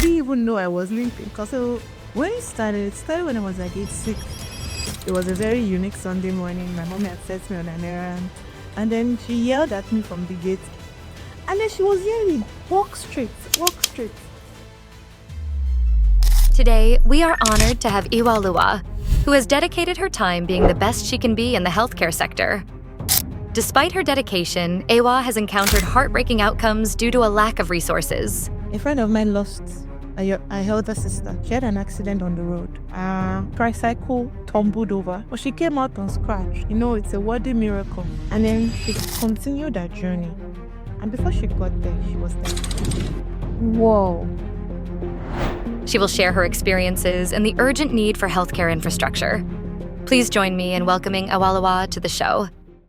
didn't even know I was limping. Because when it started when I was like age 6. It was a very unique Sunday morning. My mom had sent me on an errand. And then she yelled at me from the gate. And then she was yelling, walk straight, walk straight. Today, we are honored to have Ewaoluwa, who has dedicated her time being the best she can be in the healthcare sector. Despite her dedication, Ewa has encountered heartbreaking outcomes due to a lack of resources. A friend of mine lost a elder sister. She had an accident on the road. Tricycle tumbled over, but she came out unscratched. It's a worthy miracle. And then she continued her journey. And before she got there, she was dead. Whoa. She will share her experiences and the urgent need for healthcare infrastructure. Please join me in welcoming Ewaoluwa to the show.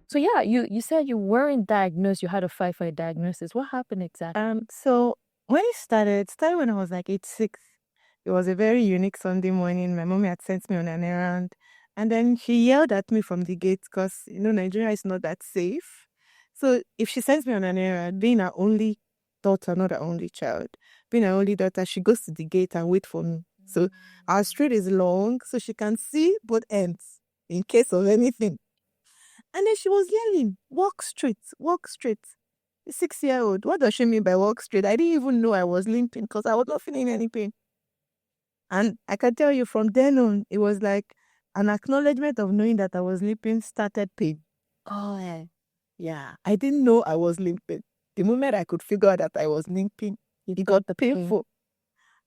So yeah, you said you weren't diagnosed. You had a 5 diagnosis. What happened exactly? So when it started when I was like age 6. It was a very unique Sunday morning. My mom had sent me on an errand. And then she yelled at me from the gate because, Nigeria is not that safe. So if she sends me on an errand, being her only daughter, not her only child, being her only daughter, she goes to the gate and wait for me. So our street is long, so she can see both ends in case of anything. And then she was yelling, walk straight, walk straight. A 6-year-old, what does she mean by walk straight? I didn't even know I was limping because I was not feeling any pain. And I can tell you from then on, it was like an acknowledgement of knowing that I was limping started pain. Oh, Yeah, I didn't know I was limping. The moment I could figure out that I was limping, it got painful.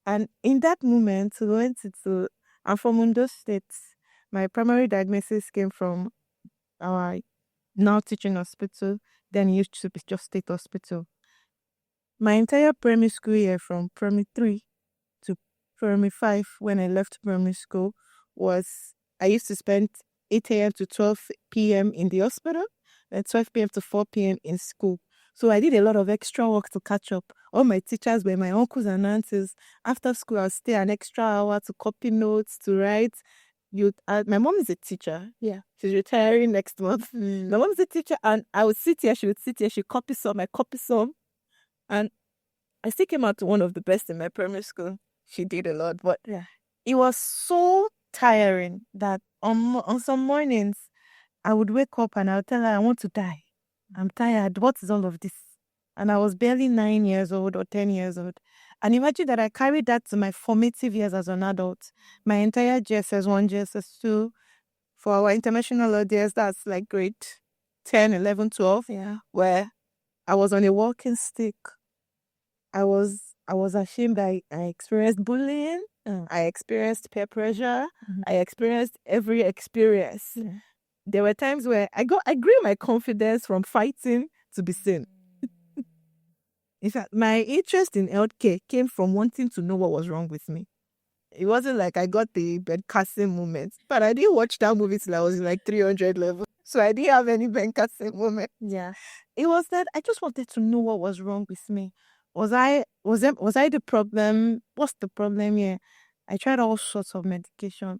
And in that moment, I'm from Ondo State. My primary diagnosis came from our now teaching hospital, then used to be just state hospital. My entire primary school year, from primary 3 to primary 5, when I left primary school, I used to spend 8 a.m. to 12 p.m. in the hospital and 12 p.m. to 4 p.m. in school. So I did a lot of extra work to catch up. All my teachers were my uncles and aunties. After school, I'll stay an extra hour to copy notes, to write. My mom is a teacher. Yeah. She's retiring next month. My mom is a teacher, and I would sit here, she would sit here, she'd copy some, I copy some. And I still came out to one of the best in my primary school. She did a lot, but it was so tiring that on some mornings, I would wake up and I would tell her, I want to die. I'm tired. What is all of this? And I was barely 9 years old or 10 years old. And imagine that I carried that to my formative years as an adult. My entire GSS 1, GSS 2, for our international audience, that's like grade 10, 11, 12, where I was on a walking stick. I was ashamed. I experienced bullying. I experienced peer pressure. I experienced every experience. There were times where I grew my confidence from fighting to be seen. In fact, my interest in healthcare came from wanting to know what was wrong with me. It wasn't like I got the Ben Carson moment, but I didn't watch that movie till I was in like 300 level. So I didn't have any Ben Carson moment. Yeah. It was that I just wanted to know what was wrong with me. Was I the problem? What's the problem here? I tried all sorts of medication.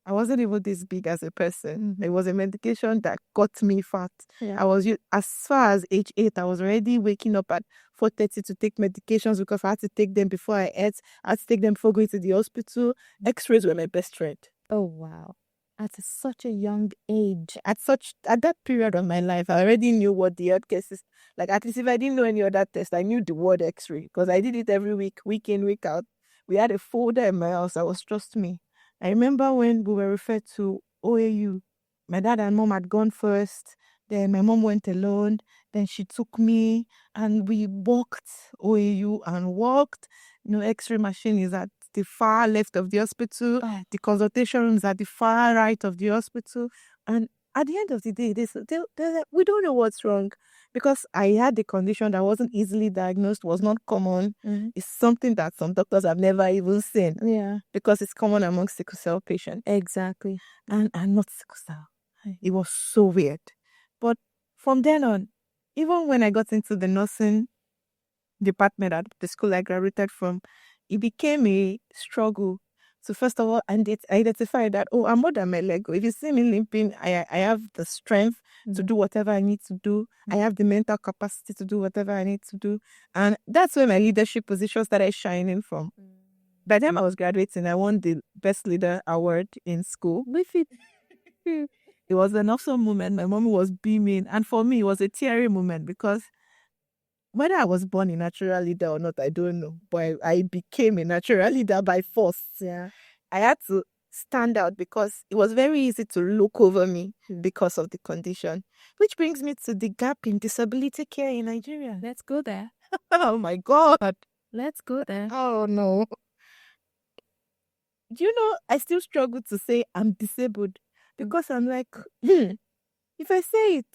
I wasn't even this big as a person. It was a medication that got me fat. Yeah. I was, as far as age 8, I was already waking up at 4:30 to take medications because I had to take them before I ate. I had to take them before going to the hospital. X-rays were my best friend. Oh, wow. At such a young age. At that period of my life, I already knew what the health cases, like at least if I didn't know any other test, I knew the word X-ray because I did it every week in, week out. We had a folder in my house that was Trust Me. I remember when we were referred to OAU, my dad and mom had gone first. Then my mom went alone. Then she took me and we walked OAU and walked. X-ray machine is at the far left of the hospital. The consultation room is at the far right of the hospital. And at the end of the day, they're like, we don't know what's wrong. Because I had the condition that wasn't easily diagnosed, was not common. It's something that some doctors have never even seen. Yeah. Because it's common among sickle cell patients. Exactly. And I'm not sickle cell. It was so weird. But from then on, even when I got into the nursing department at the school I graduated from, it became a struggle. So first of all, I identified that, I'm more than my leg. If you see me limping, I have the strength to do whatever I need to do. I have the mental capacity to do whatever I need to do. And that's where my leadership position started shining from. by the time I was graduating, I won the Best Leader Award in school. It was an awesome moment. My mom was beaming. And for me, it was a teary moment because whether I was born a natural leader or not, I don't know. But I became a natural leader by force. Yeah. I had to stand out because it was very easy to look over me because of the condition. Which brings me to the gap in disability care in Nigeria. Let's go there. Oh my God. Let's go there. Oh no. Do you know, I still struggle to say I'm disabled because I'm like, if I say it,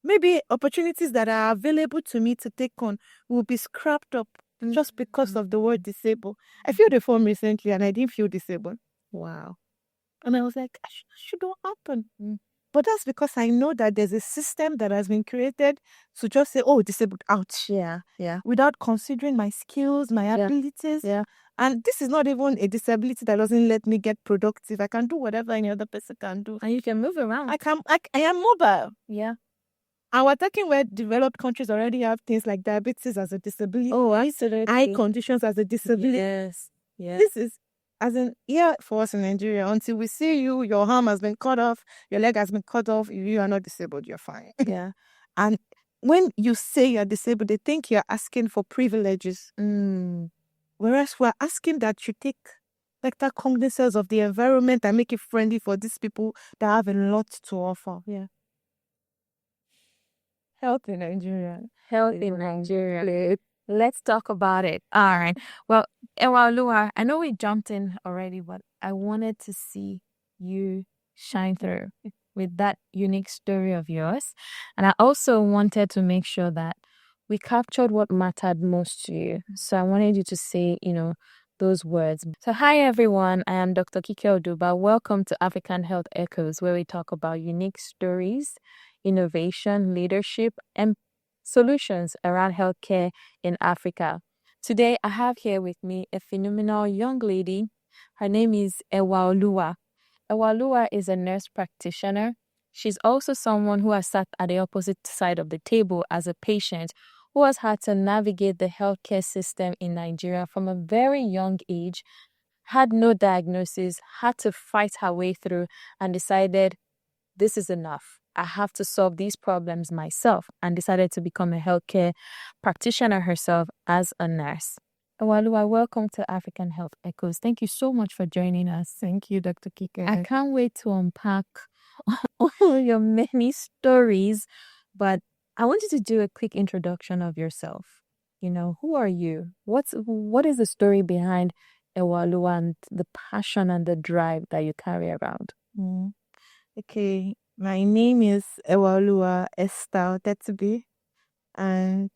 maybe opportunities that are available to me to take on will be scrapped up just because of the word disabled. I filled a form recently and I didn't feel disabled. Wow. And I was like, shouldn't happen. But that's because I know that there's a system that has been created to just say, oh, disabled, ouch. Yeah. Without considering my skills, my abilities. Yeah. And this is not even a disability that doesn't let me get productive. I can do whatever any other person can do. And you can move around. I am mobile. Yeah. And we're talking where developed countries already have things like diabetes as a disability. Oh, absolutely. Eye conditions as a disability. Yes. This is, as in, for us in Nigeria, until we see you, your arm has been cut off, your leg has been cut off, you are not disabled, you're fine. Yeah. And when you say you're disabled, they think you're asking for privileges. Whereas we're asking that you take better cognizance of the environment and make it friendly for these people that have a lot to offer. Yeah. Health in Nigeria. Let's talk about it. All right. Well, Ewaoluwa, I know we jumped in already, but I wanted to see you shine through with that unique story of yours. And I also wanted to make sure that we captured what mattered most to you. So I wanted you to say, those words. So hi, everyone. I am Dr. Kike Oduba. Welcome to African Health Echoes, where we talk about unique stories, innovation, leadership, and solutions around healthcare in Africa. Today, I have here with me a phenomenal young lady. Her name is Ewaoluwa. Ewaoluwa is a nurse practitioner. She's also someone who has sat at the opposite side of the table as a patient who has had to navigate the healthcare system in Nigeria from a very young age, had no diagnosis, had to fight her way through, and decided, this is enough. I have to solve these problems myself, and decided to become a healthcare practitioner herself as a nurse. Ewaoluwa, welcome to African Health Echoes. Thank you so much for joining us. Thank you, Dr. Kike. I can't wait to unpack all your many stories, but I want you to do a quick introduction of yourself. Who are you? What is the story behind Ewaoluwa and the passion and the drive that you carry around? Okay, my name is Ewaoluwa Otetubi, and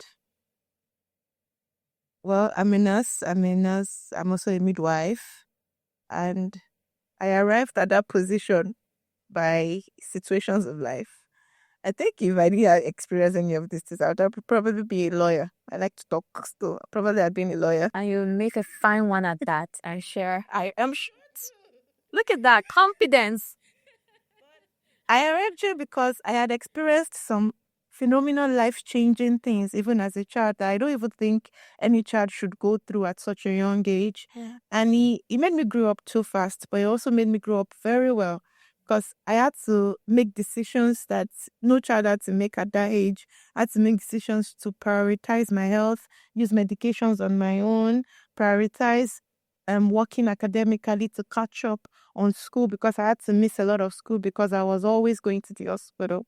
well, I'm a nurse. I'm also a midwife, and I arrived at that position by situations of life. I think if I didn't experience any of this, I would probably be a lawyer. I like to talk, so probably I'd been a lawyer. And you'll make a fine one at that, I'm sure. I am sure. Look at that confidence. I arrived here because I had experienced some phenomenal life-changing things, even as a child, that I don't even think any child should go through at such a young age. Yeah. And he made me grow up too fast, but he also made me grow up very well, because I had to make decisions that no child had to make at that age. I had to make decisions to prioritize my health, use medications on my own, prioritize working academically to catch up on school, because I had to miss a lot of school because I was always going to the hospital.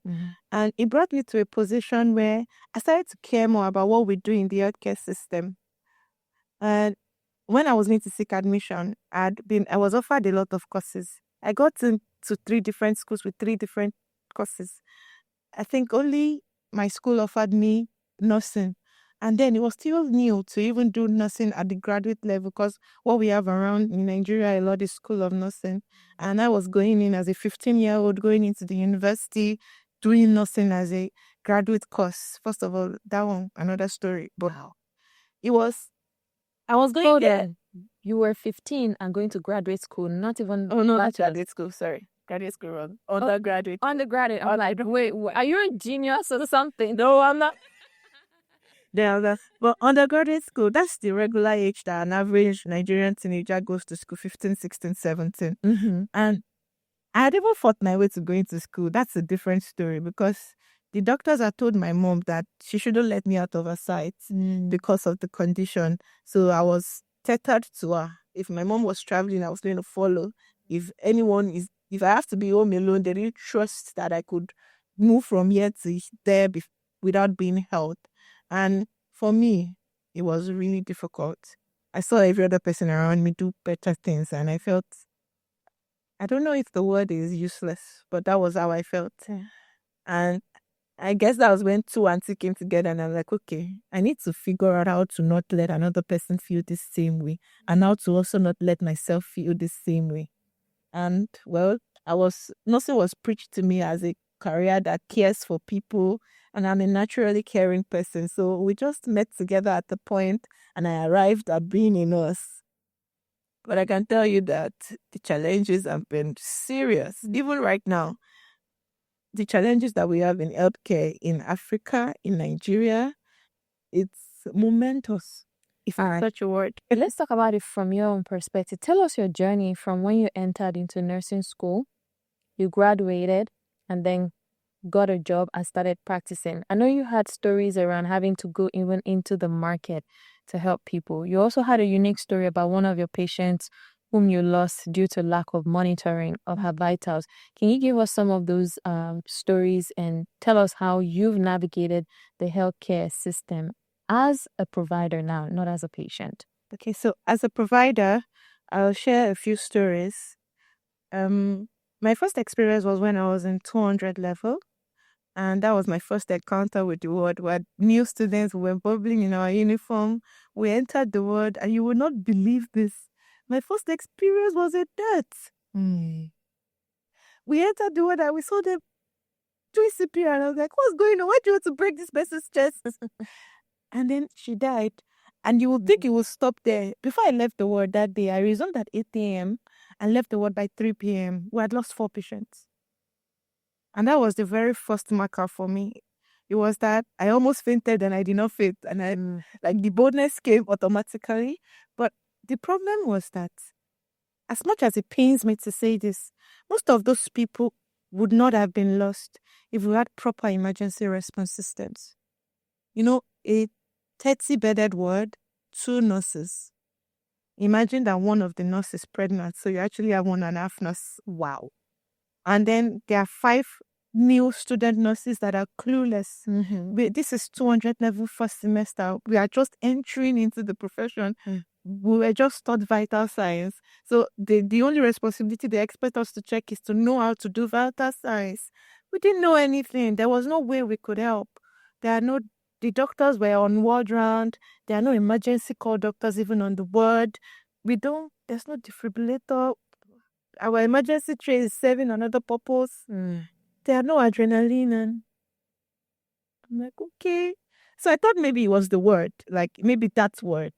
And it brought me to a position where I started to care more about what we do in the healthcare system. And when I was going to seek admission, I was offered a lot of courses. I got to 3 different schools with 3 different courses. I think only my school offered me nursing. And then it was still new to even do nursing at the graduate level, because what we have around in Nigeria a lot is School of Nursing. And I was going in as a 15-year-old, going into the university, doing nursing as a graduate course. First of all, that one, another story. But I was going there. You were 15 and going to graduate school, not even... Oh, no, not graduate school, sorry. Graduate school wrong. Undergraduate. Undergraduate. I'm like, wait, are you a genius or something? No, I'm not. But undergraduate school, that's the regular age that an average Nigerian teenager goes to school, 15, 16, 17. And I had even fought my way to going to school. That's a different story because the doctors had told my mom that she shouldn't let me out of her sight because of the condition. So I was tethered to her. If my mom was traveling, I was going to follow. If I have to be home alone, they didn't trust that I could move from here to there without being held. And for me, it was really difficult. I saw every other person around me do better things, and I felt, I don't know if the word is useless, but that was how I felt. And I guess that was when two aunties came together, and I'm like, okay, I need to figure out how to not let another person feel the same way, and how to also not let myself feel the same way. And well, nursing was preached to me as a career that cares for people, and I'm a naturally caring person. So we just met together at the point, and I arrived at being a nurse. But I can tell you that the challenges have been serious. Even right now, the challenges that we have in healthcare in Africa, in Nigeria, it's momentous, if All right. such a word. Let's talk about it from your own perspective. Tell us your journey from when you entered into nursing school, you graduated, and then got a job and started practicing. I know you had stories around having to go even into the market to help people. You also had a unique story about one of your patients whom you lost due to lack of monitoring of her vitals. Can you give us some of those stories and tell us how you've navigated the healthcare system as a provider now, not as a patient? Okay, so as a provider, I'll share a few stories. My first experience was when I was in 200 level, and that was my first encounter with the ward. We had new students, we were bubbling in our uniform. We entered the ward, and you would not believe this. My first experience was a death. We entered the ward and we saw them doing CPR, and I was like, what's going on? Why do you want to break this person's chest? And then she died. And you would think it would stop there. Before I left the ward that day, I resumed at 8 a.m. and left the ward by 3 p.m. We had lost 4 patients. And that was the very first marker for me. It was that I almost fainted and I did not faint. And the boldness came automatically. But the problem was that, as much as it pains me to say this, most of those people would not have been lost if we had proper emergency response systems. You know, a 30-bedded ward, 2 nurses. Imagine that one of the nurses is pregnant, so you actually have 1.5 nurses. Wow. And then there are 5 new student nurses that are clueless. This is 200 level first semester. We are just entering into the profession. We were just taught vital signs. So the only responsibility they expect us to check is to know how to do vital signs. We didn't know anything. There was no way we could help. The doctors were on ward round. There are no emergency call doctors even on the ward. There's no defibrillator. Our emergency tray is serving another purpose. There are no adrenaline. And I'm like, okay. So I thought maybe it was the word, maybe that word.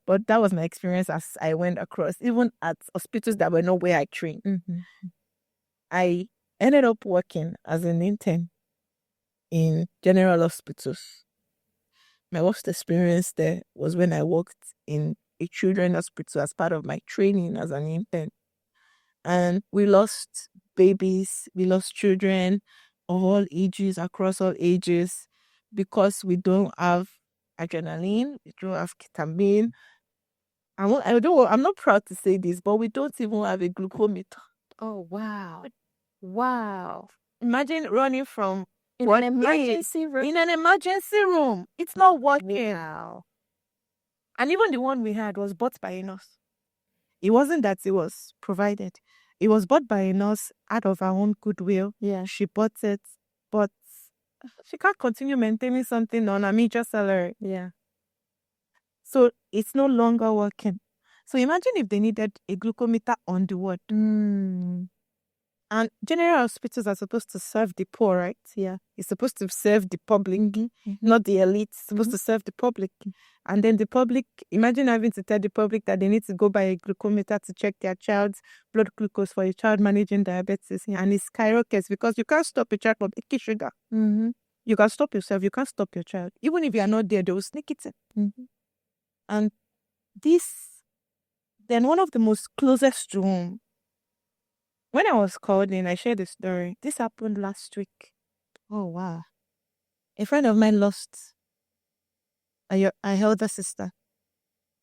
But that was my experience as I went across, even at hospitals that were not where I trained. I ended up working as an intern in general hospitals. My worst experience there was when I worked in a children's hospital as part of my training as an intern. And we lost babies, we lost children of all ages, across all ages, because we don't have adrenaline, we don't have ketamine. I'm not proud to say this, but we don't even have a glucometer. Oh, wow. Wow. Imagine running from In an emergency room. in an emergency room. It's not working. Wow. And even the one we had was bought by a nurse. It wasn't that it was provided. It was bought by a nurse out of her own goodwill. Yeah. She bought it, but she can't continue maintaining something on a major salary. Yeah. So it's no longer working. So imagine if they needed a glucometer on the ward. And general hospitals are supposed to serve the poor, right? Yeah. It's supposed to serve the public, not the elite. It's supposed to serve the public. And then the public, imagine having to tell the public that they need to go buy a glucometer to check their child's blood glucose for a child managing diabetes. And it skyrockets because you can't stop a child from taking sugar. You can stop yourself. You can't stop your child. Even if you are not there, they will sneak it in. Mm-hmm. And then one of the most closest to home, when I was called in, I shared the story. This happened last week. Oh, wow. A friend of mine lost her elder sister.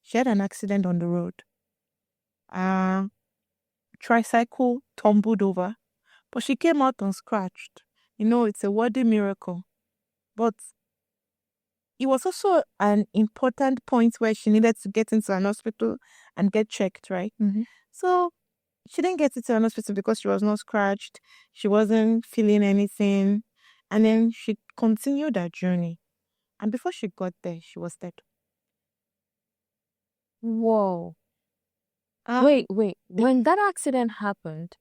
She had an accident on the road. Tricycle tumbled over, but she came out unscratched. It's a worthy miracle. But it was also an important point where she needed to get into an hospital and get checked, right? Mm-hmm. So she didn't get into an hospital because she was not scratched. She wasn't feeling anything. And then she continued her journey. And before she got there, she was dead. Whoa. Wait. When that accident happened,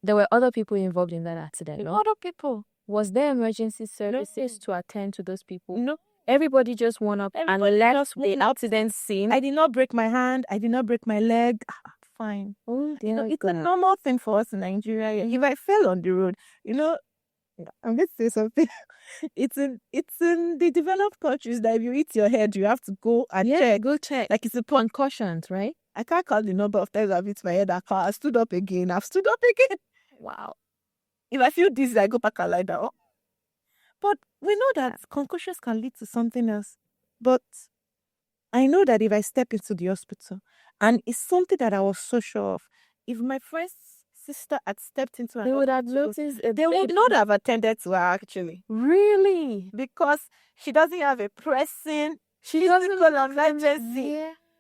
there were other people involved in that accident, no? Other people. Was there emergency services to attend to those people? No. Everybody just went up and left the accident scene. I did not break my hand. I did not break my leg. Fine. Oh, dear It's a God. normal thing for us in Nigeria. If I fell on the road, I'm going to say something. It's in the developed countries that if you hit your head, you have to go and check. Go check. Like it's a concussions, right? I can't count the number of times I've hit my head. I stood up again. I've stood up again. Wow. If I feel dizzy, I go back and lie down. But we know that concussions can lead to something else. But I know that if I step into the hospital, and it's something that I was so sure of, if my friend's sister had stepped into an They would have hospital, noticed. they would not have attended to her actually. Really? Because she doesn't have a pressing She doesn't physical emergency.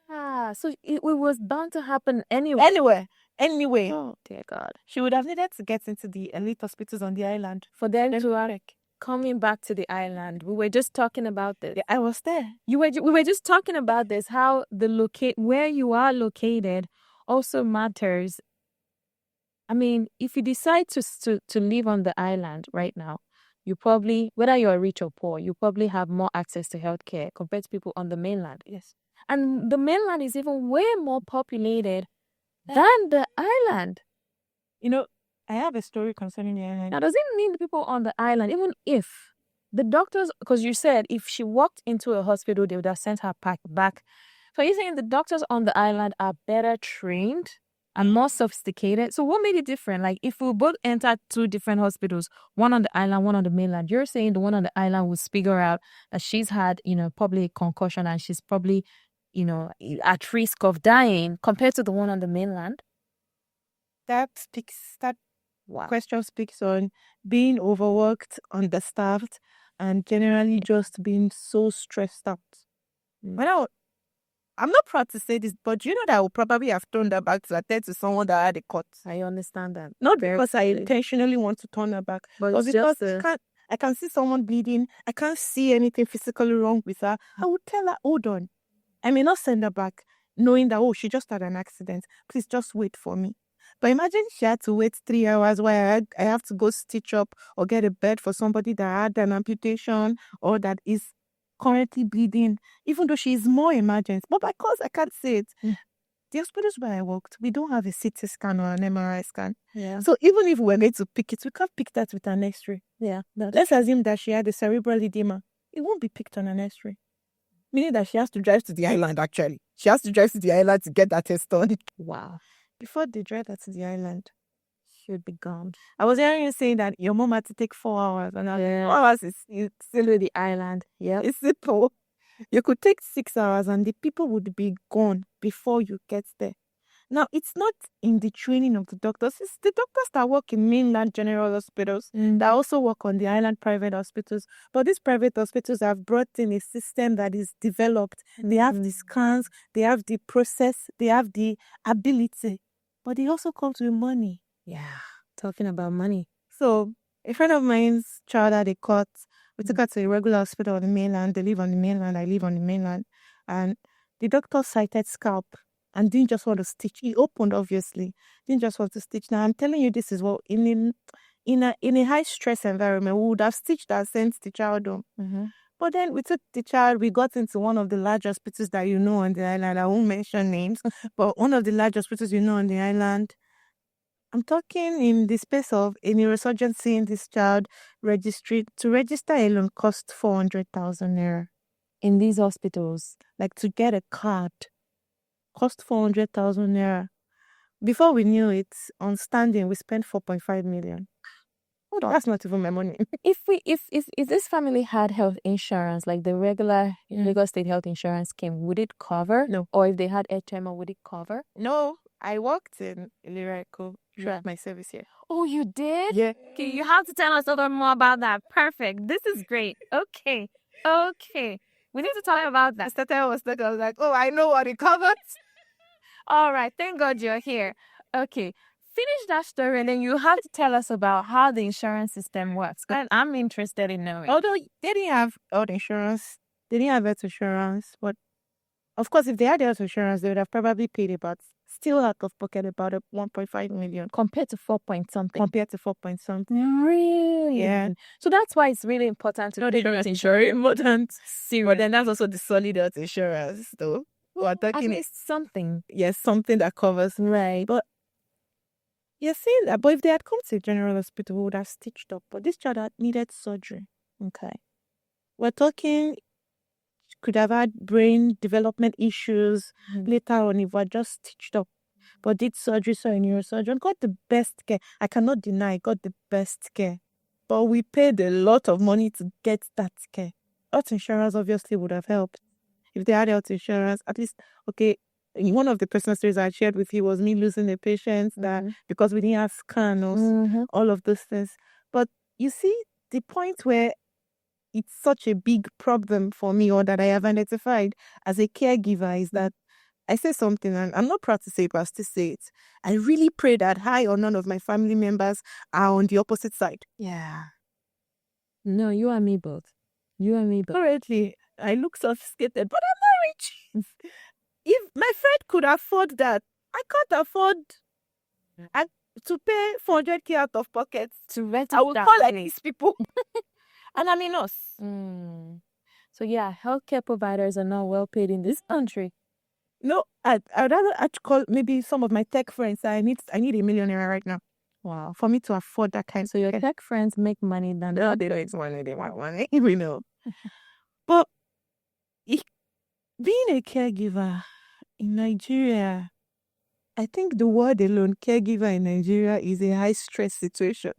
Yeah. So it was bound to happen anyway. Anyway. Oh, dear God. She would have needed to get into the elite hospitals on the island. For them to check. Coming back to the island, we were just talking about this. Yeah, I was there. We were just talking about this, how where you are located also matters. I mean, if you decide to live on the island right now, you probably, whether you're rich or poor, you probably have more access to healthcare compared to people on the mainland. Yes. And the mainland is even way more populated than the island. I have a story concerning the island. Now, does it mean the people on the island, even if the doctors, because you said if she walked into a hospital, they would have sent her back. So you're saying the doctors on the island are better trained and more sophisticated? So what made it different? Like if we both entered two different hospitals, one on the island, one on the mainland, you're saying the one on the island will figure out that she's had, probably a concussion and she's probably, at risk of dying compared to the one on the mainland? That question speaks on being overworked, understaffed, and generally just being so stressed out. I'm not proud to say this, but you know that I would probably have turned her back to attend to someone that had a cut. I understand that. Not because I intentionally want to turn her back, but because I can see someone bleeding. I can't see anything physically wrong with her. I would tell her, hold on. I may not send her back knowing that, she just had an accident. Please just wait for me. But imagine she had to wait 3 hours while I have to go stitch up or get a bed for somebody that had an amputation or that is currently bleeding, even though she is more emergent. But because I can't say it, the hospitals where I worked, we don't have a CT scan or an MRI scan. Yeah. So even if we're going to pick it, we can't pick that with an X-ray. Yeah. Let's assume that she had a cerebral edema. It won't be picked on an X-ray. Meaning that she has to drive to the island, actually. She has to drive to the island to get that test done. Wow. Before they drive her to the island, she would be gone. I was hearing you saying that your mom had to take 4 hours. And 4 hours is still with the island. Yeah. It's simple. You could take 6 hours and the people would be gone before you get there. Now, it's not in the training of the doctors. It's the doctors that work in mainland general hospitals that also work on the island private hospitals. But these private hospitals have brought in a system that is developed. They have the scans, they have the process, they have the ability. But they also come with money. Yeah, talking about money. So, a friend of mine's child had a cut. We took her to a regular hospital on the mainland. They live on the mainland. I live on the mainland. And the doctor cited scalp and didn't just want to stitch. He opened, obviously. Didn't just want to stitch. Now, I'm telling you, this is what in a high-stress environment, we would have stitched and sent the child home. But then we took the child, we got into one of the large hospitals that you know on the island. I won't mention names, but one of the large hospitals you know on the island. I'm talking in the space of a neurosurgeon seeing this child registry to register alone cost 400,000 naira. In these hospitals. Like to get a card cost 400,000 naira. Before we knew it, on standing, we spent 4.5 million. Hold on. That's not even my money. If this family had health insurance, like the regular Lagos State health insurance scheme, would it cover? No. Or if they had HMO, would it cover? No, I worked in Iliraiko throughout my service here. Oh, you did? Yeah. Okay, you have to tell us a little more about that. Perfect. This is great. Okay. We need to talk about that. I was like, oh, I know what it covers. All right. Thank God you're here. Okay. Finish that story and then you have to tell us about how the insurance system works. And I'm interested in knowing. Although they didn't have health insurance, but of course, if they had health insurance, they would have probably paid about, still out of pocket, about 1.5 million. Compared to 4 point something. Really? Yeah. So that's why it's really important to know the Insurance important. Serious. But then that's also the solid health insurance, though. We're At talking least something. yes, something that covers. Right. But you're saying that, but if they had come to a general hospital, we would have stitched up. But this child had needed surgery. Okay. We're talking, could have had brain development issues later on if we're just stitched up. But did surgery, saw a neurosurgeon, got the best care. I cannot deny, got the best care. But we paid a lot of money to get that care. Health insurance obviously would have helped. If they had health insurance, at least, okay, one of the personal stories I shared with you was me losing a patient that because we didn't have scanners, all of those things. But you see, the point where it's such a big problem for me, or that I have identified as a caregiver, is that I say something, and I'm not proud to say it, but I still say it. I really pray that I or none of my family members are on the opposite side. Yeah. No, you and me both. Currently, I look sophisticated, but I'm not rich. If my friend could afford that, I can't afford to pay 400K out of pocket To rent I will that call like place. these people. And I mean us. So yeah, healthcare providers are not well paid in this country. No, I'd rather call maybe some of my tech friends. I need a millionaire right now. Wow. For me to afford that kind. So your tech friends make money than No, they don't make money. They want money. We know. But being a caregiver in Nigeria, I think the word alone, caregiver in Nigeria, is a high stress situation.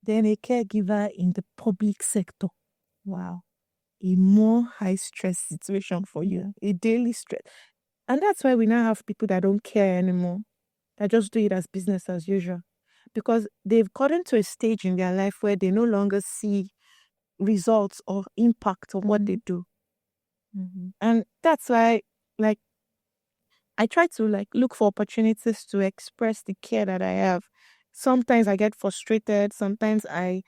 Then a caregiver in the public sector. Wow. A more high stress situation for you, a daily stress. And that's why we now have people that don't care anymore, that just do it as business as usual. Because they've gotten to a stage in their life where they no longer see results or impact of what they do. And that's why, like, I try to look for opportunities to express the care that I have. Sometimes I get frustrated. Sometimes I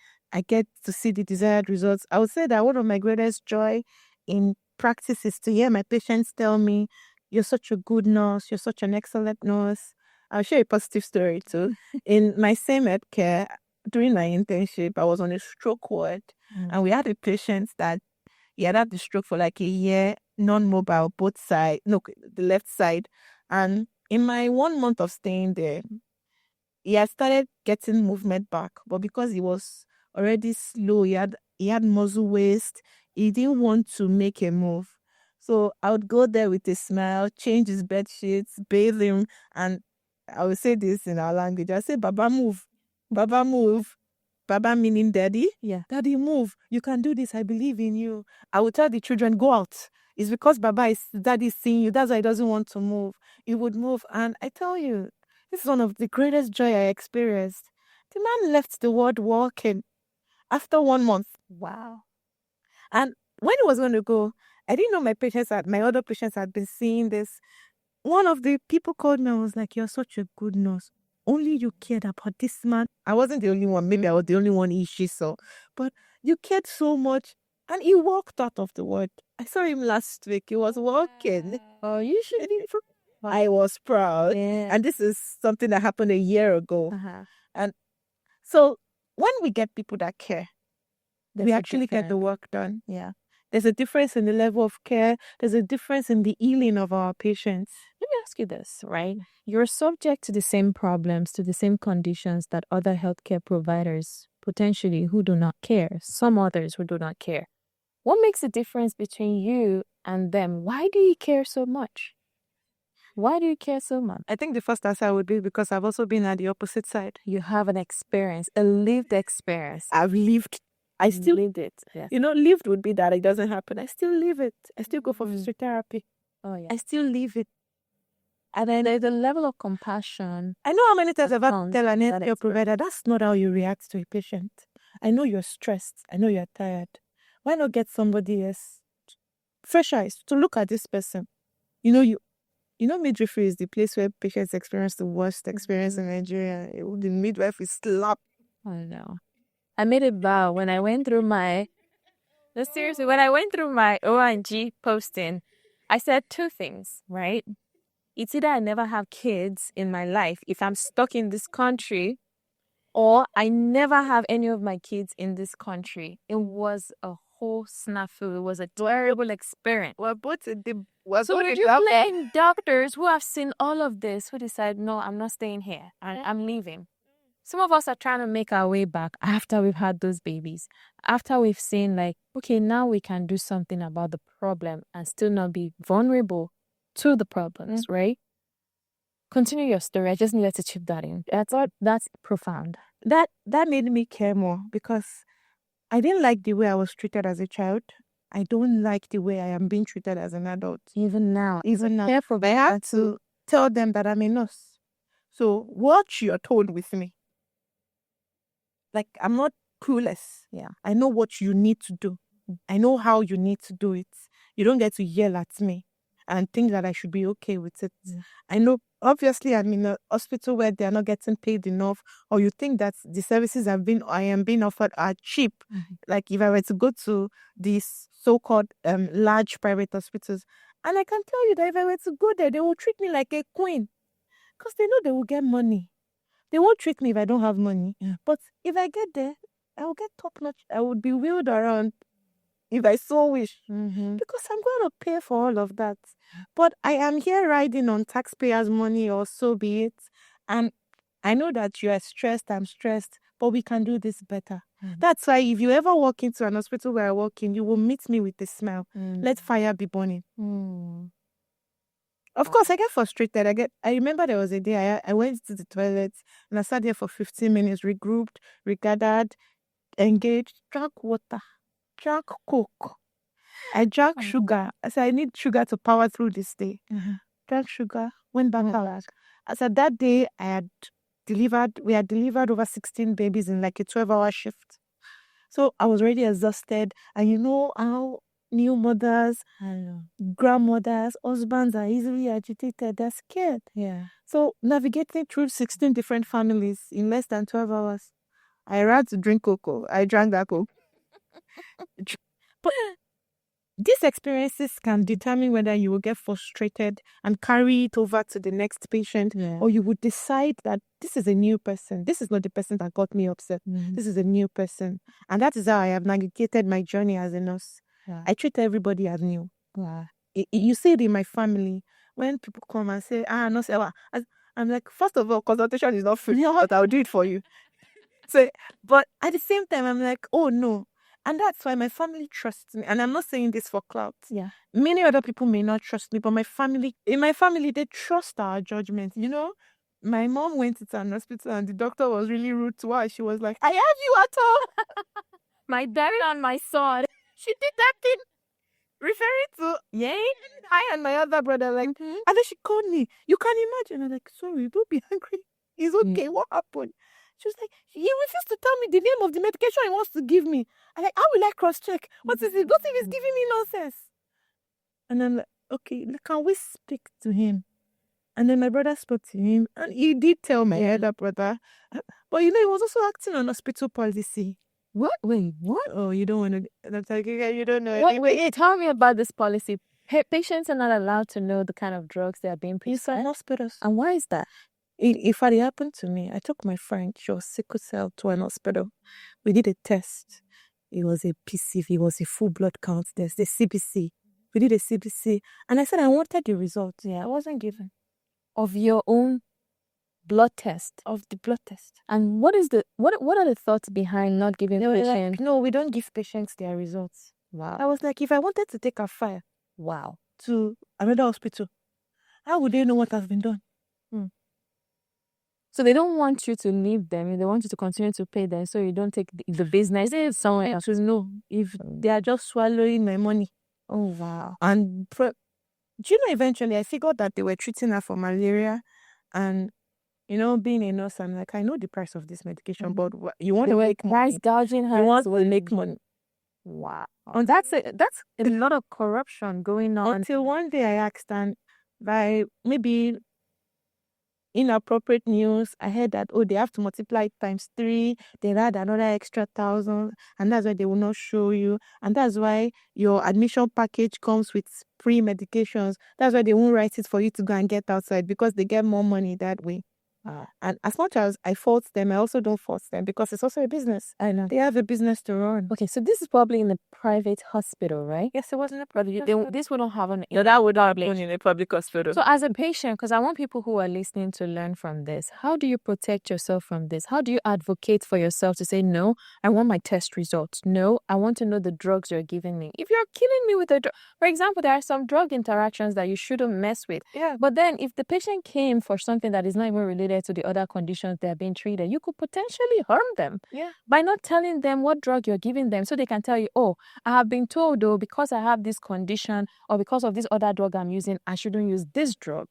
get to see the desired results. I would say that one of my greatest joy in practice is to hear my patients tell me, "You're such a good nurse. You're such an excellent nurse." I'll share a positive story too. In my same health care, during my internship, I was on a stroke ward, and we had a patient that he had had the stroke for like a year, non-mobile, both sides, no, the left side. And in my 1 month of staying there, he had started getting movement back, but because he was already slow, he had muscle waste, he didn't want to make a move. So I would go there with a smile, change his bed sheets, bathe him, and I would say this in our language. I say, "Baba, move. Baba, move." Baba meaning daddy. Yeah. "Daddy, move. You can do this. I believe in you." I would tell the children, "Go out." It's because daddy is seeing you. That's why he doesn't want to move. He would move. And I tell you, this is one of the greatest joy I experienced. The man left the ward walking after 1 month. Wow. And when he was going to go, I didn't know my other patients had been seeing this. One of the people called me and was like, "You're such a good nurse. Only you cared about this man." I wasn't the only one. Maybe I was the only one she saw. But you cared so much. And he walked out of the ward. I saw him last week. He was walking. Oh, you should be proud. I was proud. Yeah. And this is something that happened a year ago. And so when we get people that care, we actually get the work done. Yeah. There's a difference in the level of care. There's a difference in the healing of our patients. Let me ask you this, right? You're subject to the same problems, to the same conditions that other healthcare providers potentially who do not care, some others who do not care. What makes the difference between you and them? Why do you care so much? Why do you care so much? I think the first answer would be because I've also been at the opposite side. You have an experience, a lived experience. I've lived. I still lived it. Yes. lived would be that it doesn't happen. I still live it. I still go for physiotherapy. Oh yeah. I still live it. And then there's a level of compassion. I know how many times I've had to comes tell an that healthcare provider, that's not how you react to a patient. I know you're stressed. I know you're tired. Why not get somebody else, fresh eyes, to look at this person? Midwifery is the place where patients experience the worst experience in Nigeria. The midwife is slapped. I know. I made a vow when I went through my... No, seriously, when I went through my ONG posting, I said two things, right? It's either I never have kids in my life if I'm stuck in this country, or I never have any of my kids in this country. It was a whole snafu. It was a terrible experience. So would you blame doctors who have seen all of this, who decide, no, I'm not staying here, I'm leaving? Some of us are trying to make our way back after we've had those babies, after we've seen okay, now we can do something about the problem and still not be vulnerable to the problems, right? Continue your story. I just needed to chip that in. That's profound. That made me care more because I didn't like the way I was treated as a child. I don't like the way I am being treated as an adult. Even now. Careful. I have to tell them that I'm a nurse. So watch your tone with me. I'm not clueless. Yeah. I know what you need to do. I know how you need to do it. You don't get to yell at me and think that I should be okay with it. Yeah. I know, obviously, I'm in a hospital where they're not getting paid enough, or you think that the services I am being offered are cheap. Mm-hmm. If I were to go to these so-called large private hospitals, and I can tell you that if I were to go there, they will treat me like a queen because they know they will get money. They won't treat me if I don't have money. Yeah. But if I get there, I will get top-notch. I would be wheeled around if I so wish. Mm-hmm. Because I'm going to pay for all of that. But I am here riding on taxpayers' money, or so be it. And I know that you are stressed, I'm stressed, but we can do this better. Mm-hmm. That's why if you ever walk into an hospital where I walk in, you will meet me with a smile. Mm-hmm. Let fire be burning. Mm-hmm. Of course, I get frustrated. I remember there was a day I went to the toilet and I sat there for 15 minutes, regrouped, regathered, engaged, drank water, drank Coke. I drank sugar. I said, I need sugar to power through this day. Mm-hmm. Drank sugar, went back out. I said, that day we had delivered over 16 babies in a 12-hour shift. So I was already exhausted. And you know how new mothers, grandmothers, husbands are easily agitated. They're scared. Yeah. So navigating through 16 different families in less than 12 hours, I ran to drink cocoa. I drank that Coke. But these experiences can determine whether you will get frustrated and carry it over to the next patient, or you would decide that this is a new person. This is not the person that got me upset. Mm-hmm. This is a new person. And that is how I have navigated my journey as a nurse. Yeah. I treat everybody as new. Wow. You see it in my family. When people come and say, nurse Ewa, I'm like, first of all, consultation is not free, but I'll do it for you. But at the same time, I'm like, oh no. And that's why my family trusts me. And I'm not saying this for clout. Yeah. Many other people may not trust me, but in my family, they trust our judgment. My mom went to an hospital and the doctor was really rude to her. She was like, I have you at all. My diary on my sword. She did that thing. Referring to I and my other brother, and then she called me. You can imagine. I'm like, sorry, don't be angry. It's okay. What happened? She was like, he refused to tell me the name of the medication he wants to give me. I'm like, how will I cross-check? What is it? What if he's giving me nonsense? And I'm like, okay, can we speak to him? And then my brother spoke to him, and he did tell my elder brother. But he was also acting on hospital policy. What? Wait, what? Oh, you don't want to... That's like, you don't know. Wait, tell me about this policy. Patients are not allowed to know the kind of drugs they are being prescribed. Inside hospitals. And why is that? If it happened to me, I took my friend, she was sickle cell, to an hospital. We did a test. It was a PCV, it was a full blood count test, the CBC. We did a CBC, and I said I wanted the result. Yeah, it wasn't given. of your own blood test. of the blood test. And what are the thoughts behind not giving They were patients? like, no, we don't give patients their results. Wow. I was like, if I wanted to take a file Wow. to another hospital, how would they know what has been done? So they don't want you to leave them. They want you to continue to pay them so you don't take the business somewhere else. No, if they are just swallowing my money. Oh, wow. And do you know, eventually I figured that they were treating her for malaria. And, you know, being a nurse, I'm like, I know the price of this medication, but you want They to were make price money. gouging her. You want to make money. Wow. And that's a lot of corruption going on. Until one day I asked, and by maybe inappropriate news, I heard that, oh, they have to multiply it times 3, they add another extra 1,000, and that's why they will not show you, and that's why your admission package comes with pre-medications. That's why they won't write it for you to go and get outside, because they get more money that way. And as much as I fault them, I also don't fault them, because it's also a business. I know. They have a business to run. Okay, so this is probably in a private hospital, right? Yes, it wasn't a private. This wouldn't have an No, that would not be in a public hospital. So as a patient, because I want people who are listening to learn from this, how do you protect yourself from this? How do you advocate for yourself to say, no, I want my test results. No, I want to know the drugs you're giving me. If you're killing me with a drug, for example, there are some drug interactions that you shouldn't mess with. Yeah. But then if the patient came for something that is not even related to the other conditions they're being treated, you could potentially harm them. Yeah. By not telling them what drug you're giving them, so they can tell you, oh, I have been told, though, because I have this condition or because of this other drug I'm using, I shouldn't use this drug.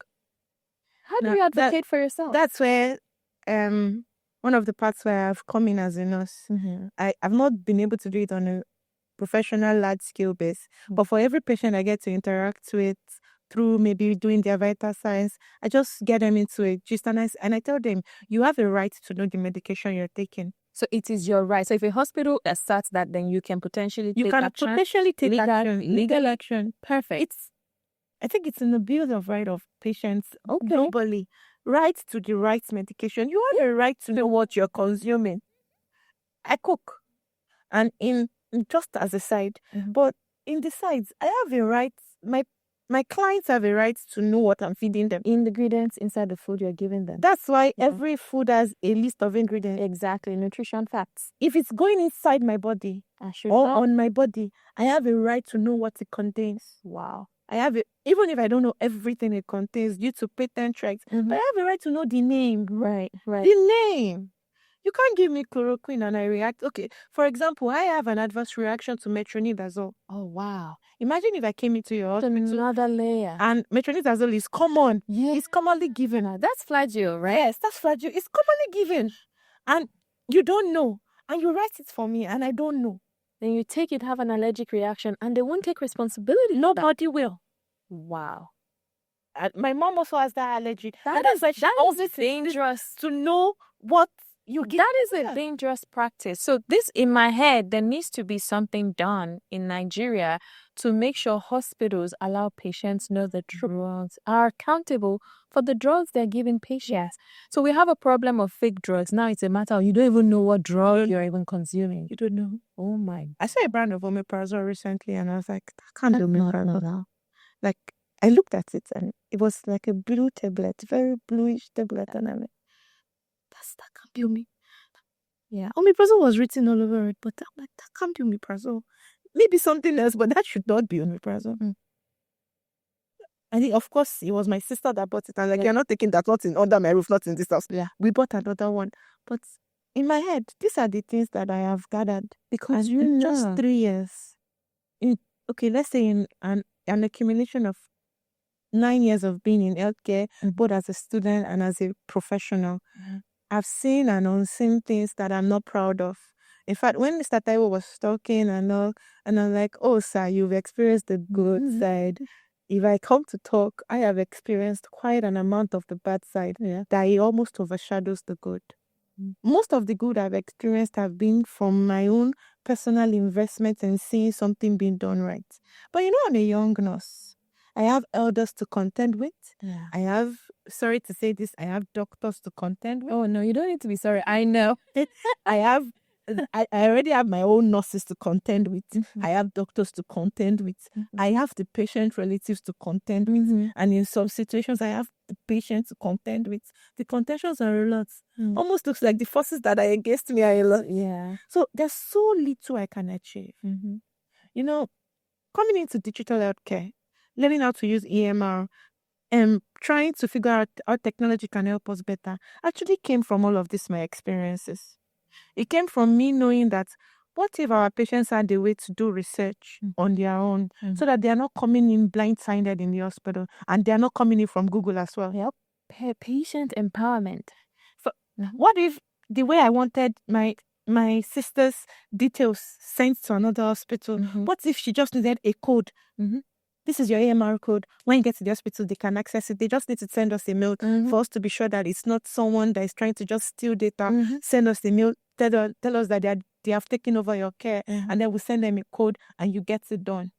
How do you advocate for yourself? That's where one of the parts where I've come in as a nurse. I've not been able to do it on a professional large scale base, but for every patient I get to interact with through maybe doing their vital signs, I just get them into a gist, and I tell them, you have a right to know the medication you're taking. So it is your right. So if a hospital asserts that, then you can potentially take action. Legal action. Perfect. I think it's in the Bill of Rights of Patients globally. Right to the right medication. You have a right to know what you're consuming. I cook. And just as a side, but in the sides, I have a right, my clients have a right to know what I'm feeding them. Ingredients inside the food you're giving them. That's why every food has a list of ingredients. Exactly. Nutrition facts. If it's going inside my body on my body, I have a right to know what it contains. Wow. I have it, even if I don't know everything it contains due to patent rights, but I have a right to know the name. Right. The name. You can't give me chloroquine and I react. Okay, for example, I have an adverse reaction to metronidazole. Oh, wow. Imagine if I came into your hospital. Another layer. And metronidazole is common. Yeah. It's commonly given. That's flagyl, right? Yes, that's flagyl. It's commonly given. And you don't know. And you write it for me and I don't know. Then you take it, have an allergic reaction, and they won't take responsibility. Nobody will. Wow. And my mom also has that allergy. That is dangerous. To know what you get. That is a dangerous practice. So this, in my head, there needs to be something done in Nigeria to make sure hospitals allow patients know the drugs, are accountable for the drugs they're giving patients. Yes. So we have a problem of fake drugs. Now it's a matter of you don't even know what drug you're even consuming. You don't know. Oh my. I saw a brand of omeprazole recently and I was like, that can't be omeprazole. Like, I looked at it and it was like a blue tablet, very bluish tablet, and I'm like, that can't be omeprazole. Yeah, omeprazole was written all over it, but I'm like, that can't be omeprazole. Maybe something else, but that should not be omeprazole. I think, of course, it was my sister that bought it. And like, you're not taking that, not under my roof, not in this house. Yeah. We bought another one. But in my head, these are the things that I have gathered. Because in just 3 years, let's say in an accumulation of 9 years of being in healthcare, both as a student and as a professional, I've seen and unseen things that I'm not proud of. In fact, when Mr. Taiwo was talking and all, and I'm like, oh, sir, you've experienced the good side. If I come to talk, I have experienced quite an amount of the bad side that it almost overshadows the good. Most of the good I've experienced have been from my own personal investment and seeing something being done right. But you know, I'm a young nurse. I have elders to contend with. Yeah. I have, sorry to say this, I have doctors to contend with. Oh, no, you don't need to be sorry. I know. I have I already have my own nurses to contend with. Mhm. I have doctors to contend with. Mhm. I have the patient relatives to contend with. Mhm. And in some situations, I have the patient to contend with. The contentions are a lot. Mm. Almost looks like the forces that are against me are a lot. Yeah. So there's so little I can achieve. Mm-hmm. You know, coming into digital healthcare, learning how to use EMR, trying to figure out how technology can help us better actually came from all of this, my experiences. It came from me knowing that what if our patients had a way to do research on their own so that they are not coming in blindsided in the hospital and they are not coming in from Google as well. Yep. Patient empowerment. What if the way I wanted my sister's details sent to another hospital, what if she just needed a code? This is your AMR code. When you get to the hospital, they can access it. They just need to send us a mail for us to be sure that it's not someone that is trying to just steal data. Send us a mail, tell us that they have taken over your care, and then we'll send them a code and you get it done.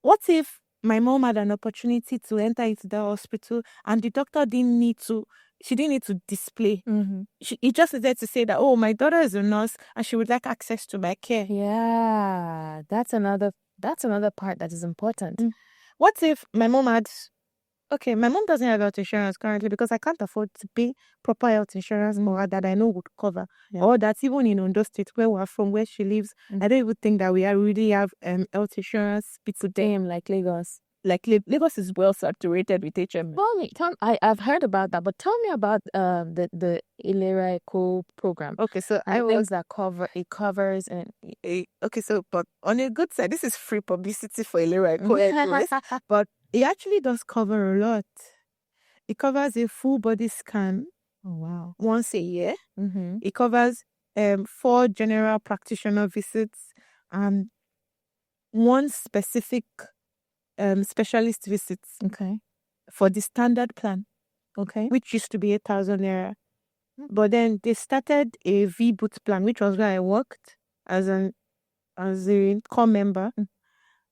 What if my mom had an opportunity to enter into the hospital and the doctor didn't need to display. He just needed to say that, oh, my daughter is a nurse and she would like access to my care. Yeah, that's another part that is important. What if my mom doesn't have health insurance currently because I can't afford to pay proper health insurance for her that I know would cover. Or that even in Ondo State, where we're from, where she lives, I don't even think that we really have health insurance. Same like Lagos. Like Lagos is well saturated with HMO. I've heard about that, but tell me about the Ilera Eco program. Okay, so things that covers and okay, so but on a good side, this is free publicity for Ilera Eco, but it actually does cover a lot. It covers a full body scan. Oh wow! Once a year. It covers 4 general practitioner visits and 1 specific specialist visits. Okay. For the standard plan. Okay. Which used to be 8,000 naira. But then they started a V-Boot plan, which was where I worked as a core member.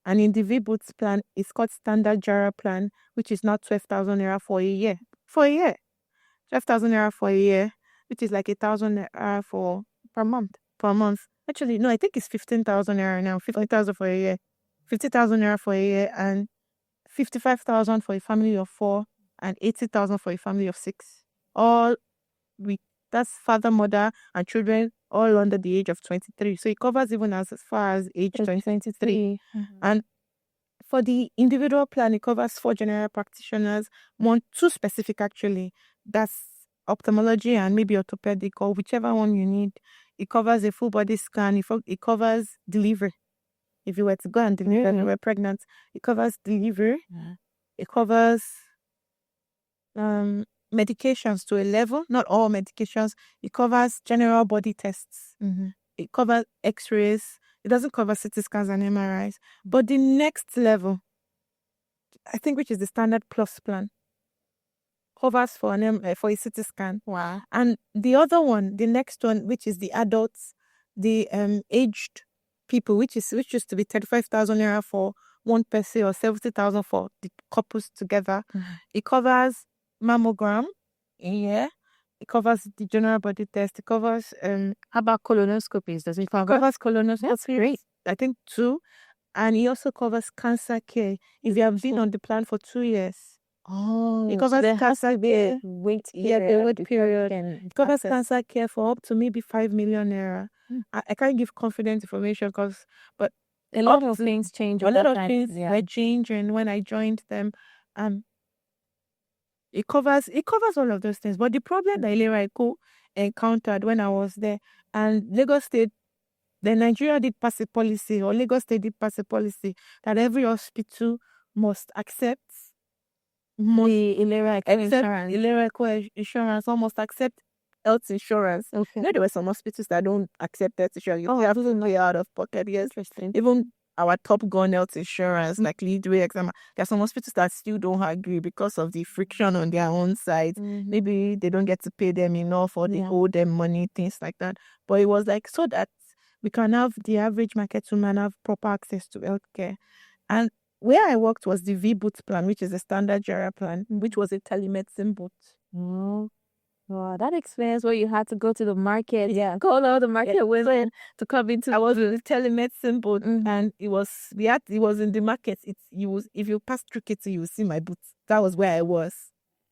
And in the V-Boot plan, it's called Standard Jara plan, which is now 12,000 naira for a year. 12,000 naira for a year, which is like 1,000 naira per month. Actually, no, I think it's 15,000 naira now. 50,000 for a year. 50,000 naira for a year and 55,000 for a family of 4 and 80,000 for a family of 6. All that's father, mother, and children all under the age of 23. So it covers even as far as age 23. And for the individual plan, it covers 4 general practitioners, 2 specific actually. That's ophthalmology and maybe orthopedic or whichever one you need. It covers a full body scan. It covers delivery. If you were to go and deliver and you were pregnant, it covers delivery. It covers medications to a level, not all medications. It covers general body tests. It covers x-rays. It doesn't cover CT scans and MRIs. But the next level, I think, which is the standard plus plan, covers for a CT scan. Wow. And the other one, the next one, which is the adults, the aged people, which used to be 35,000 naira for one person or 70,000 for the couples together. It covers mammogram. Yeah. It covers the general body test. It covers how about colonoscopies? Does it cover? It covers colonoscopies. That's great. I think 2. And it also covers cancer care if you have been on the plan for 2 years. Oh, it covers there has cancer to be care. a wait Yeah, period. the wait period. It covers cancer care for up to maybe 5 million naira. I can't give confident information but a lot of things change. A lot of things were changing when I joined them. It covers all of those things. But the problem that Ilera Eco encountered when I was there, and Lagos State, the Nigeria did pass a policy, or Lagos State did pass a policy that every hospital must accept the Ilera insurance. Ilera Eco insurance, or must accept health insurance. Okay. You know, there were some hospitals that don't accept health insurance. You have to know you're out of pocket. Yes. Interesting. Even our Top Gun health insurance, like Leadway, exam. There are some hospitals that still don't agree because of the friction on their own side. Maybe they don't get to pay them enough, or they owe them money, things like that. But it was like so that we can have the average market woman have proper access to healthcare. And where I worked was the V-Boot plan, which is a standard Jara plan, which was a telemedicine boot. Wow, that explains why you had to go to the market. Yeah. Call all the market women to come into. I was in the telemedicine booth, Mhm. and it was in the market. If you pass through Kitty, you will see my boots. That was where I was.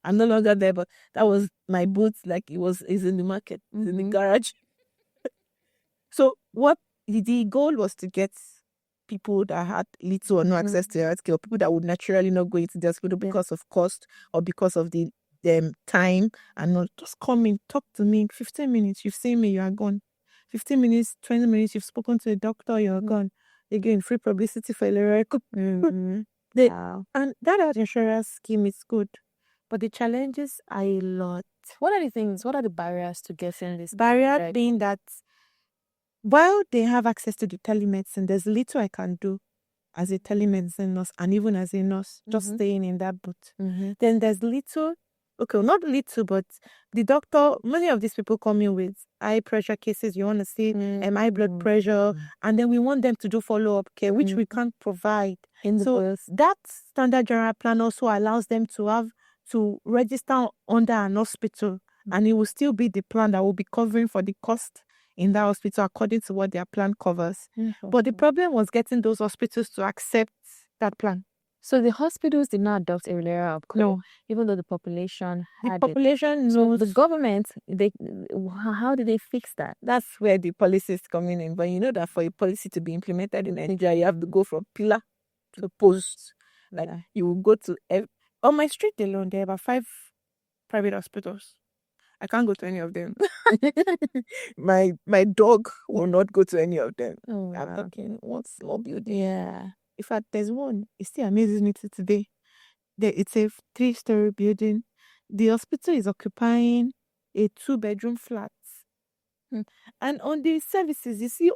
I'm no longer there, but that was my boots. Like is in the market, it's in the Mhm. garage. So what the goal was to get people that had little or no access to healthcare, or people that would naturally not go into the hospital Yeah. because of cost or because of the time, and not just come in, talk to me. 15 minutes, you've seen me, you are gone. 15 minutes, 20 minutes, you've spoken to the doctor, you're gone. Again, free publicity for Mhm. the Wow. and that health insurance scheme is good, but the challenges are a lot. What are the things? What are the barriers to getting this? Barrier Right. being that while they have access to the telemedicine, there's little I can do as a telemedicine nurse, and even as a nurse, just staying in that booth. Then there's little, okay, not little, but the doctor, many of these people come in with high pressure cases. You want to see high blood pressure, and then we want them to do follow-up care, which we can't provide. So that standard general plan also allows them to register under an hospital, and it will still be the plan that will be covering for the cost in that hospital according to what their plan covers. But the problem was getting those hospitals to accept that plan. So the hospitals did not adopt a layer of code, No, even though the population the had it. population So knows. the government, how did they fix that? That's where the policies come in. But you know that for a policy to be implemented in Nigeria, you have to go from pillar to post. Like you will go to on my street alone, there are about 5 private hospitals. I can't go to any of them. my dog will not go to any of them. Oh, I'm wow. talking one small building. Yeah. In fact, there's one. It still amazes me till today. It's a 3-story building. The hospital is occupying a 2-bedroom flat. And on the services, you see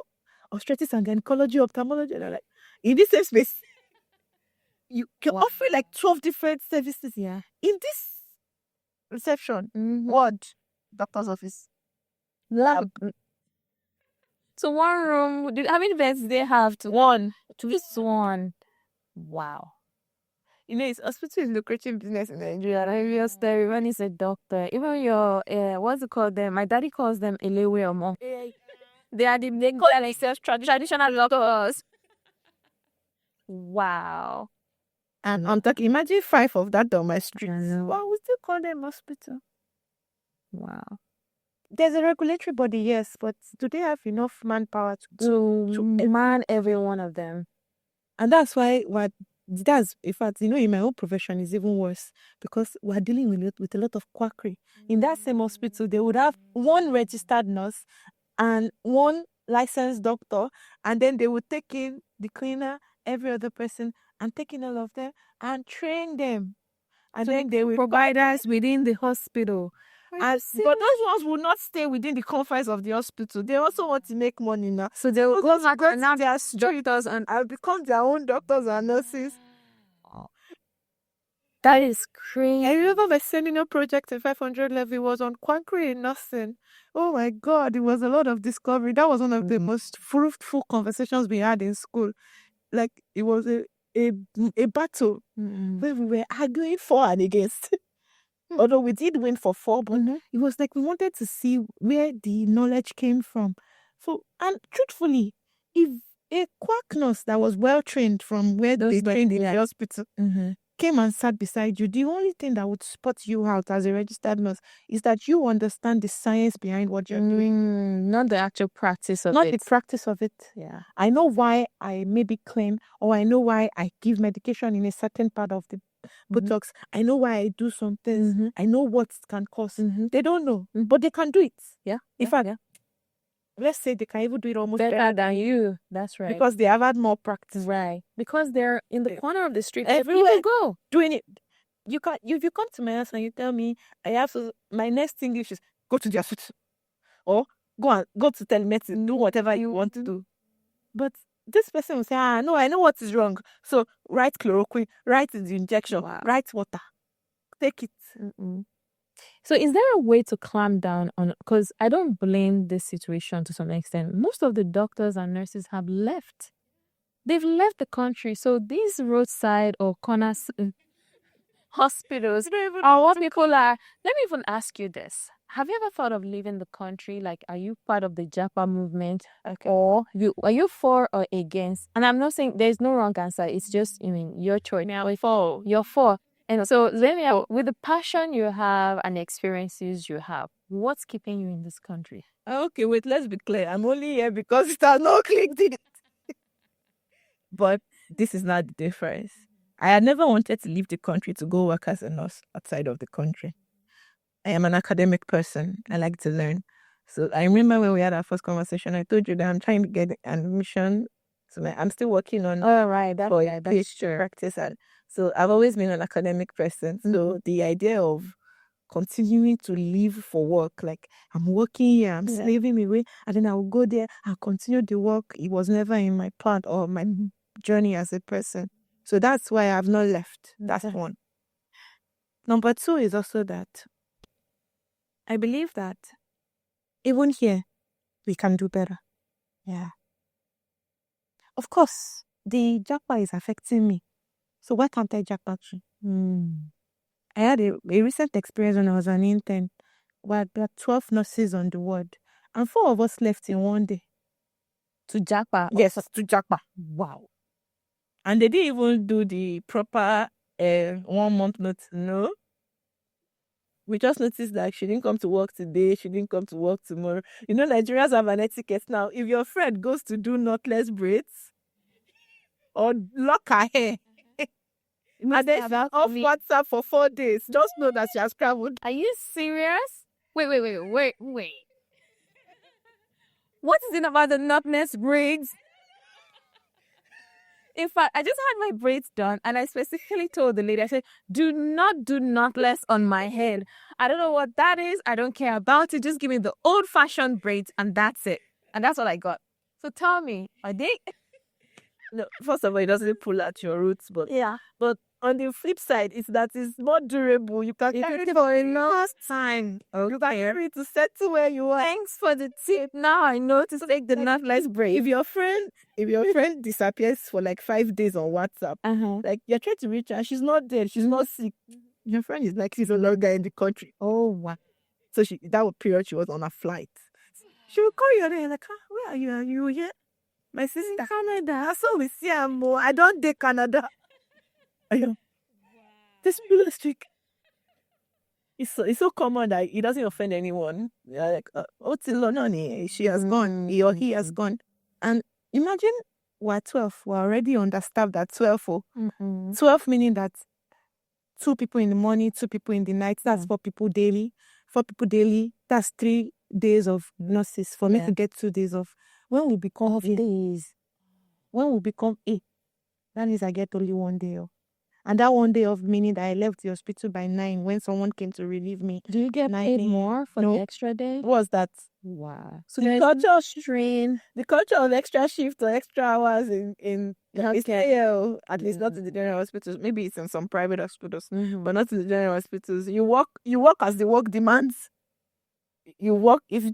obstetrics and gynecology, ophthalmology, and like in this same space, you can offer like 12 different services. Yeah. In this reception, ward, doctor's office, lab. So one room. How many beds do they have? One. Just one. Wow. You know, hospital is lucrative business in Nigeria. Serious, everyone is a doctor. Even your what's it called them? My daddy calls them Elewe or Mom. They are they call themselves traditional doctors. Wow. And I'm talking, imagine 5 of that on my street. Well, we still call them hospital. Wow. There's a regulatory body, yes, but do they have enough manpower to man every one of them? And that's why in fact, you know, in my own profession is even worse, because we're dealing with a lot of quackery. In that same hospital, they would have one registered nurse and one licensed doctor, and then they would take in the cleaner, every other person, and take in all of them and train them. And So then they will providers within the hospital. But those ones will not stay within the confines of the hospital. They also want to make money now. So they will go back and now they are doctors and I'll become their own doctors and nurses. That is crazy. I remember my seminar project in 500 level was on quackery in nursing. Oh my God, it was a lot of discovery. That was one of the most fruitful conversations we had in school. Like, it was a battle where we were arguing for and against. Although we did win for 4, but it was like we wanted to see where the knowledge came from. So, and truthfully, if a quack nurse that was well trained from where they trained in the hospital came and sat beside you, the only thing that would spot you out as a registered nurse is that you understand the science behind what you're doing. Not the actual practice of it. Not the practice of it. Yeah. I know why I maybe claim, or I know why I give medication in a certain part of the buttocks. I know why I do some things. I know what it can cause. They don't know, but they can do it. Yeah. In fact, let's say they can even do it almost better than you. That's right. Because they have had more practice. Right. Because they're in the corner of the street. Everywhere. People go doing it. If you come to my house and you tell me my next English is go to the hospital, or go to telemedicine, do whatever you want to do. But this person will say, no, I know what is wrong. So write chloroquine, write the injection, write water, take it. So is there a way to clamp down on, because I don't blame this situation to some extent. Most of the doctors and nurses have left. They've left the country. So these roadside or corner hospitals are what people are. Let me even ask you this. have you ever thought of leaving the country? Like, are you part of the Japa movement, Okay. or are you for or against? And I'm not saying there's no wrong answer. It's just, I mean, your choice. You're for. And so let me ask, with the passion you have and experiences you have, what's keeping you in this country? Okay, wait, let's be clear. I'm only here because it has not clicked in. But this is not the difference. I had never wanted to leave the country to go work as a nurse outside of the country. I am an academic person. I like to learn. So I remember when we had our first conversation, I told you that I'm trying to get admission. So I'm still working on All right, for PhD practice. And so I've always been an academic person. So the idea of continuing to live for work, like I'm working here, I'm slaving away, and then I'll go there, I'll continue the work. It was never in my plan or my journey as a person. So that's why I've not left. That's one. Number two is also that I believe that even here, we can do better. Yeah. Of course, the jackpot is affecting me. So why can't I jackpot you? I had a recent experience when I was an intern. There were 12 nurses on the ward, and 4 of us left in one day. To jackpot? Yes, to jackpot. Wow. And they didn't even do the proper 1 month notice. No. We just noticed that she didn't come to work today, she didn't come to work tomorrow. You know, Nigerians have an etiquette now. If your friend goes to do knotless braids or lock her hair, and then she's off WhatsApp for 4 days, just know that she has traveled. Are you serious? Wait. What is it about the knotless braids? In fact, I just had my braids done, and I specifically told the lady, I said, do not do knotless on my head. I don't know what that is. I don't care about it. Just give me the old-fashioned braids, and that's it. And that's what I got. So tell me, are they? No, first of all, it doesn't pull at your roots, but Yeah. But on the flip side, it's that it's more durable. You can carry it for a long time. You can carry it to settle where you are. Thanks for the tip. Now I know to take the knotless braid. If your friend disappears for like 5 days on WhatsApp, like you're trying to reach her, she's not there, she's not sick. Your friend is like she's no longer in the country. Oh wow. So that period she was on a flight. She will call you and you're like, where are you? Are you here? My sister. In Canada. I saw we see her more. I don't date Canada. This last week. It's so common that it doesn't offend anyone. You're like, she has gone, he or he has gone. And imagine we're 12, we're already understaffed at 12. 12 meaning that 2 people in the morning, 2 people in the night, that's 4 people daily. 4 people daily, that's 3 days of nurses for me to get 2 days off. When we become days, when we become 8, that means I get only 1 day off. And that 1 day off meaning that I left the hospital by 9 when someone came to relieve me. Do you get paid more for the extra day? What was that? Wow. So the culture of extra shift or extra hours in healthcare, at least not in the general hospitals. Maybe it's in some private hospitals, but not in the general hospitals. You work as the work demands. You work if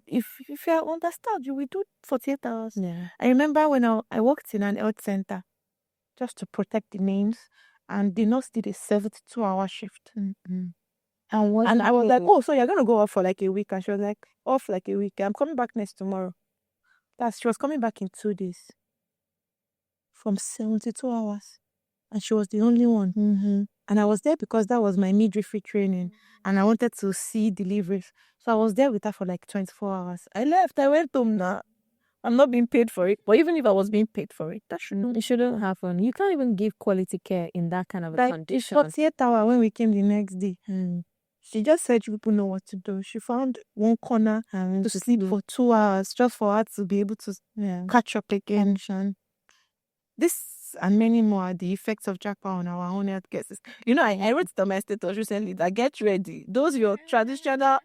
you're understaffed, you will do 48 hours. Yeah. I remember when I worked in an health center just to protect the names, and the nurse did a 72-hour shift. And I was like, oh, so you're going to go off for like a week? And she was like, off like a week. I'm coming back next tomorrow. She was coming back in 2 days from 72 hours. And she was the only one. And I was there because that was my midwifery training. And I wanted to see deliveries. So I was there with her for like 24 hours. I left. I went home now. I'm not being paid for it. But even if I was being paid for it, it shouldn't happen. You can't even give quality care in that kind of a condition. It's 48 hours when we came the next day. She just said people know what to do. She found one corner to sleep for 2 hours just for her to be able to catch up again. This and many more are the effects of jackpot on our own health cases. You know, I wrote to my status recently that get ready. Those your traditional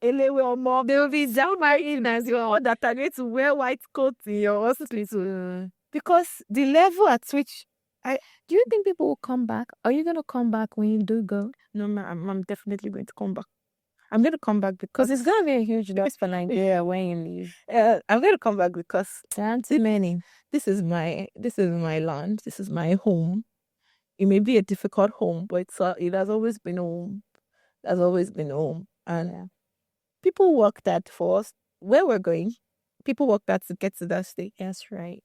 Elewe or more, they will be down married as you are that are going to wear white coats in your hospital. Because the level at which do you think people will come back? Are you going to come back when you do go? No, I'm definitely going to come back. I'm going to come back because it's going to be a huge loss for Nigeria when you leave. I'm going to come back because this is my land. This is my home. It may be a difficult home, but it has always been home. And people worked hard for us. Where we're going, people worked hard to get to that stage. That's right.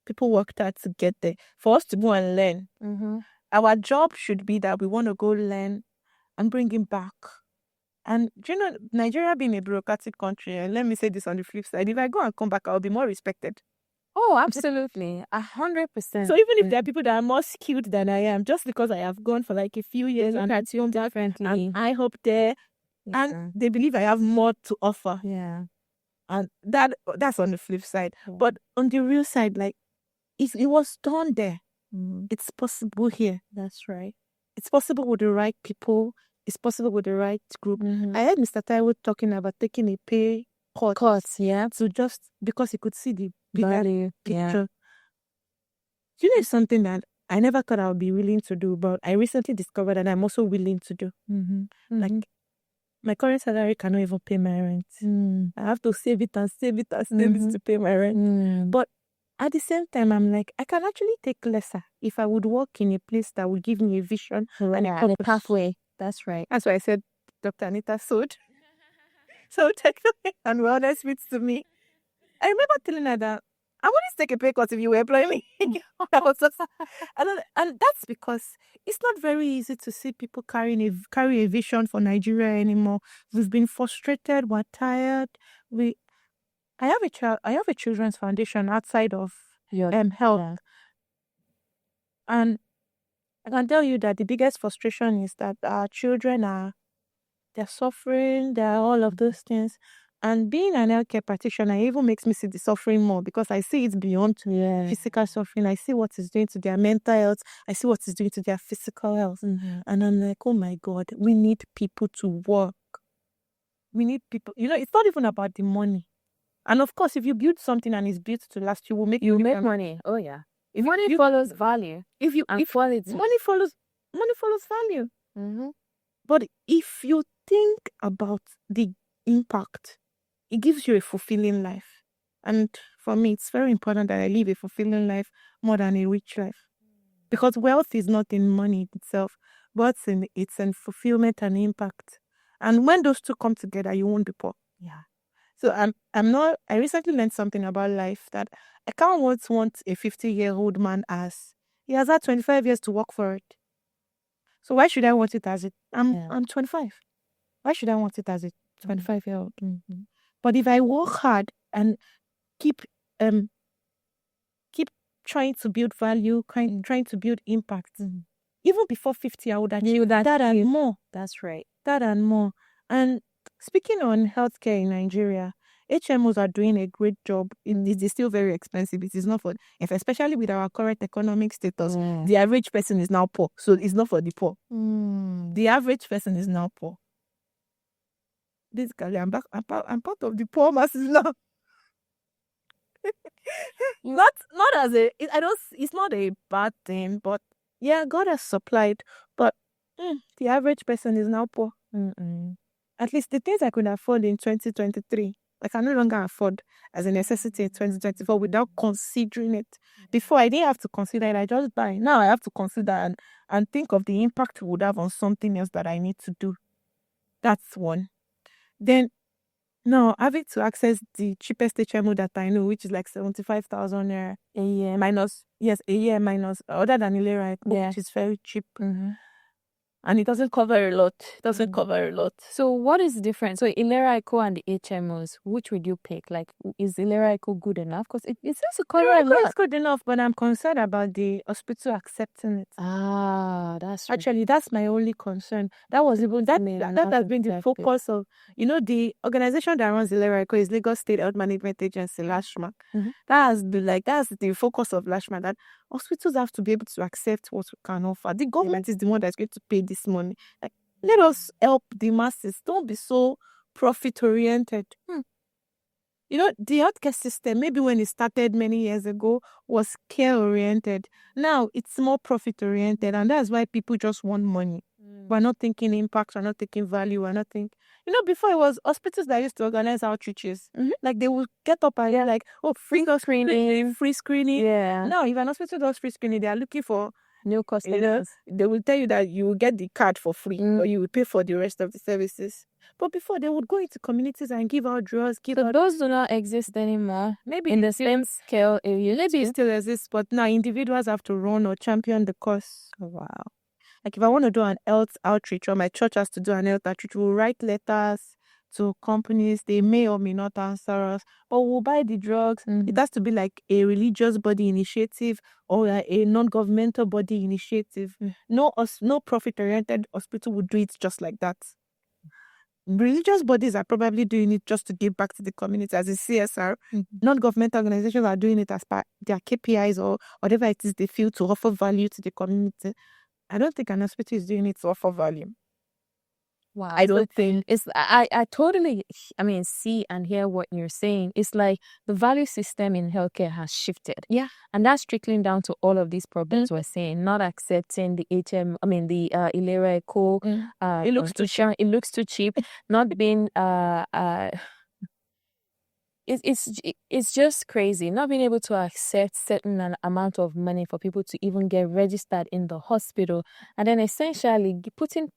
People worked hard to get there. For us to go and learn. Mm-hmm. Our job should be that we want to go learn and bring it back. And do you know, Nigeria being a bureaucratic country, and let me say this on the flip side, if I go and come back, I'll be more respected. Oh, absolutely. 100%. So even if there are people that are more skilled than I am, just because I have gone for like a few years and at home differently, and I hope there, and they believe I have more to offer. Yeah. And that's on the flip side. But on the real side, like, it was done there. It's possible here. That's right. It's possible with the right people. It's possible with the right group. I heard Mr. Taiwo talking about taking a pay cut, yeah, so just because he could see the bigger value picture. Do you know, it's something that I never thought I would be willing to do, but I recently discovered that I'm also willing to do. Like, my current salary cannot even pay my rent. I have to save it and save it and save it to pay my rent. But at the same time, I'm like, I can actually take lesser if I would work in a place that would give me a vision and a pathway. That's right. That's why I said Dr. Anita sewed. So technically and wellness fits to me. I remember telling her that I wouldn't take a pay cut if you were employing me. And that's because it's not very easy to see people carry a vision for Nigeria anymore. We've been frustrated. We're tired. I have a children's foundation outside of Your health, and I can tell you that the biggest frustration is that our children they're suffering. They're all of those things. And being an healthcare practitioner even makes me see the suffering more because I see it beyond physical suffering. I see what it's doing to their mental health. I see what it's doing to their physical health. And I'm like, oh my God, we need people to work. We need people. You know, it's not even about the money. And of course, if you build something and it's built to last, you will make money. Oh yeah. If money follows value, quality, money follows value. But if you think about the impact, it gives you a fulfilling life. And for me, it's very important that I live a fulfilling life more than a rich life. Because wealth is not in money itself, but it's in fulfillment and impact. And when those two come together, you won't be poor. Yeah. So I recently learned something about life that I can't want a 50-year-old man as. He has had 25 years to work for it. So why should I want it as it? I'm 25. Why should I want it as a 25-year-old? But if I work hard and keep trying to build value, trying to build impact, even before 50, I would achieve that and more. That's right. That and more. And speaking on healthcare in Nigeria, HMOs are doing a great job. It is still very expensive. It is not for, especially with our current economic status, the average person is now poor. So it's not for the poor. The average person is now poor. Basically, I'm part of the poor masses now. Not as it's not a bad thing, but yeah, God has supplied. But the average person is now poor. At least the things I could afford in 2023, I can no longer afford as a necessity in 2024 without considering it. Before, I didn't have to consider it, I just buy. Now I have to consider and think of the impact it would have on something else that I need to do. That's one. Then, now having to access the cheapest HMO that I know, which is like 75,000 naira a year minus, other than Ilera, which is very cheap. And it doesn't cover a lot. So what is the difference? So Ilera Eco and the HMOs, which would you pick? Like, is Ilera Eco good enough? Because it seems to cover a lot. It's good enough, but I'm concerned about the hospital accepting it. That's right. Actually, that's my only concern. That was even that has been the focus of, the organization that runs Ilera Eco is Lagos State Health Management Agency, LASHMA. That's the focus of LASHMA, that hospitals have to be able to accept what we can offer. The government is the one that's going to pay this money. Like, let us help the masses. Don't be so profit-oriented. The healthcare system, maybe when it started many years ago, was care-oriented. Now, it's more profit-oriented, and that's why people just want money. We're not thinking impact, we're not thinking value, we're not thinking... before it was hospitals that used to organize outreaches. Like, they would get up and like, free screening. Yeah. Now, if an hospital does free screening, they are looking for No cost. You know, they will tell you that you will get the card for free or you will pay for the rest of the services. But before, they would go into communities and give out drugs, So those do not exist anymore. Maybe in the same scale area. Maybe it still exists, but now individuals have to run or champion the cause. Oh, wow. Like if I want to do an health outreach or my church has to do an health outreach, we'll write letters to companies. They may or may not answer us, but we'll buy the drugs. It has to be like a religious body initiative or a non-governmental body initiative. No profit-oriented hospital would do it just like that. Religious bodies are probably doing it just to give back to the community as a CSR. Non-governmental organizations are doing it as part their KPIs or whatever it is they feel to offer value to the community. I don't think an hospital is doing it to offer value. Wow. I don't think it's. I totally. See and hear what you're saying. It's like the value system in healthcare has shifted. Yeah, and that's trickling down to all of these problems we're saying. Not accepting the Ilera Eco. It looks too cheap. It looks too cheap. Not being It's just crazy not being able to accept certain amount of money for people to even get registered in the hospital, and then essentially putting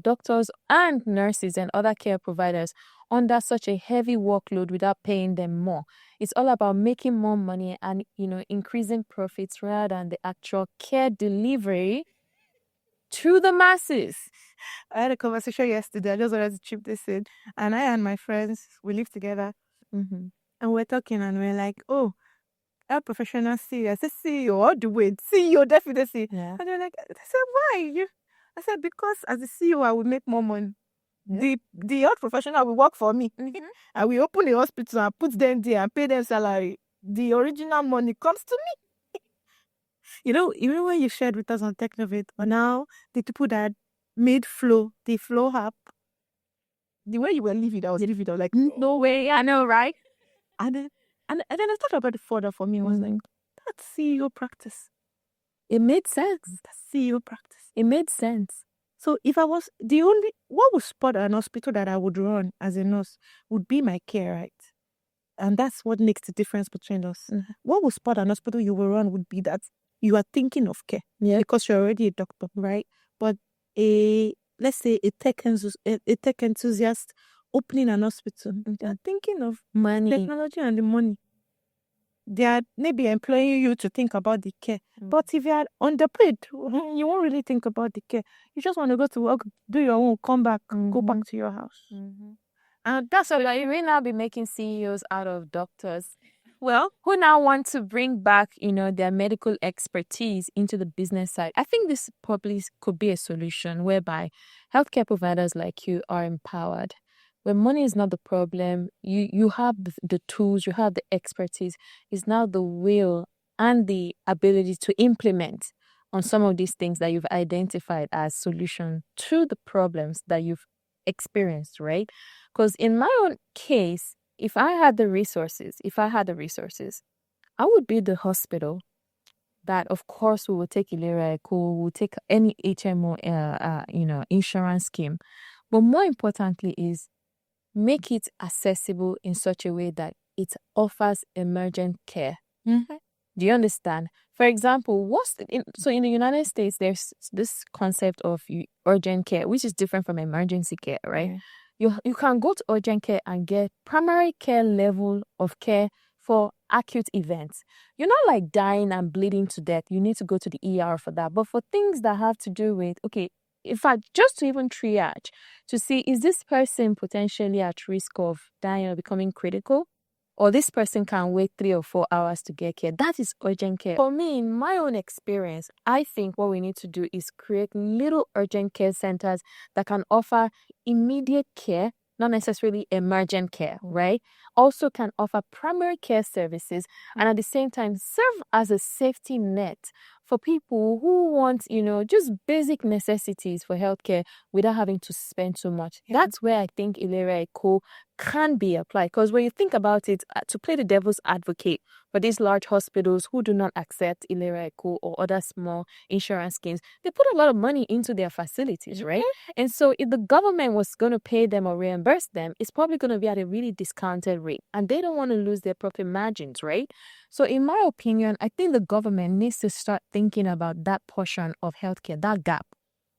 doctors and nurses and other care providers under such a heavy workload without paying them more. It's all about making more money and increasing profits rather than the actual care delivery to the masses. I had a conversation yesterday. I just wanted to chip this in, and I and my friends, we live together. And we're talking and we're like, oh, our professional CEO. I said, CEO, all the way. CEO, definitely. Yeah. And they're like, I said, why? I said, because as a CEO, I will make more money. Yeah. The health professional will work for me. And we open a hospital and put them there and pay them salary. The original money comes to me. Even when you shared with us on Technovate, or now the people that made the Flow app, the way you were living, I was like, no way, I know, right? And then I thought about it further for me. I was like, that's CEO practice. It made sense. That's CEO practice. It made sense. So if I was what would spot an hospital that I would run as a nurse would be my care, right? And that's what makes the difference between us. What would spot an hospital you will run would be that you are thinking of care. Yeah. Because you're already a doctor, right? But let's say a tech enthusiast opening an hospital, they are thinking of money, technology and the money. They are maybe employing you to think about the care. But if you are underpaid, you won't really think about the care. You just want to go to work, do your own, come back, go back to your house. And that's why you may now be making CEOs out of doctors. Well, who now want to bring back, their medical expertise into the business side. I think this probably could be a solution whereby healthcare providers like you are empowered. When money is not the problem, you have the tools, you have the expertise. It's now the will and the ability to implement on some of these things that you've identified as solution to the problems that you've experienced, right? Because in my own case, if I had the resources, I would be the hospital that, of course, we will take Ilera Eco, we will take any HMO, insurance scheme. But more importantly is make it accessible in such a way that it offers emergent care. Do you understand? For example, in the United States, there's this concept of urgent care, which is different from emergency care, right? You can go to urgent care and get primary care level of care for acute events. You're not like dying and bleeding to death. You need to go to the ER for that. But for things that have to do with, in fact, just to even triage, to see, is this person potentially at risk of dying or becoming critical? Or this person can wait 3 or 4 hours to get care. That is urgent care. For me, in my own experience, I think what we need to do is create little urgent care centers that can offer immediate care, not necessarily emergent care, right? Also can offer primary care services and at the same time serve as a safety net for people who want, just basic necessities for healthcare without having to spend too much. Yeah. That's where I think Ilera Eco can be applied. Because when you think about it, to play the devil's advocate for these large hospitals who do not accept Ilera Eco or other small insurance schemes, they put a lot of money into their facilities, right? And so if the government was going to pay them or reimburse them, it's probably going to be at a really discounted rate. And they don't want to lose their profit margins, right? So in my opinion, I think the government needs to start thinking about that portion of healthcare, that gap.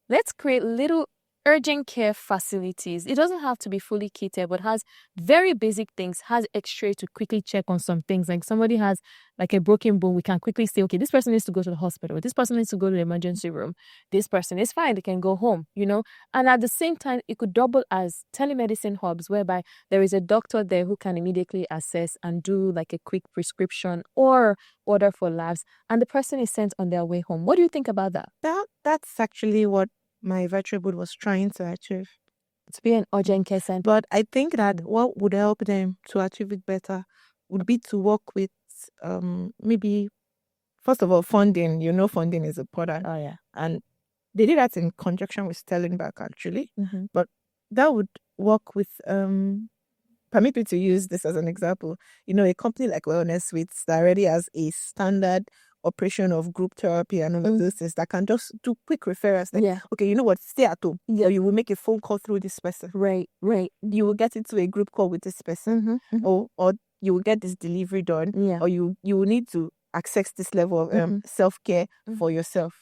Let's create little urgent care facilities. It doesn't have to be fully catered, but has very basic things, has x-ray to quickly check on some things. Like somebody has like a broken bone, we can quickly say, okay, this person needs to go to the hospital. This person needs to go to the emergency room. This person is fine. They can go home, you know. And at the same time, it could double as telemedicine hubs, whereby there is a doctor there who can immediately assess and do like a quick prescription or order for labs, and the person is sent on their way home. What do you think about that? That's actually what my virtual board was trying to achieve. To be an urgent care center. But I think that what would help them to achieve it better would be to work with maybe, first of all, funding. You know, funding is important. Oh, yeah. And they did that in conjunction with Stellenbosch, actually. Mm-hmm. But that would work with, permit me to use this as an example. You know, a company like Wellness Suites that already has a standard operation of group therapy and all of those things that can just do quick referrals. Like, okay, you know what, stay at home. Yeah. Or you will make a phone call through this person. Right. You will get into a group call with this person. Or you will get this delivery done. Yeah. Or you will need to access this level of self-care for yourself.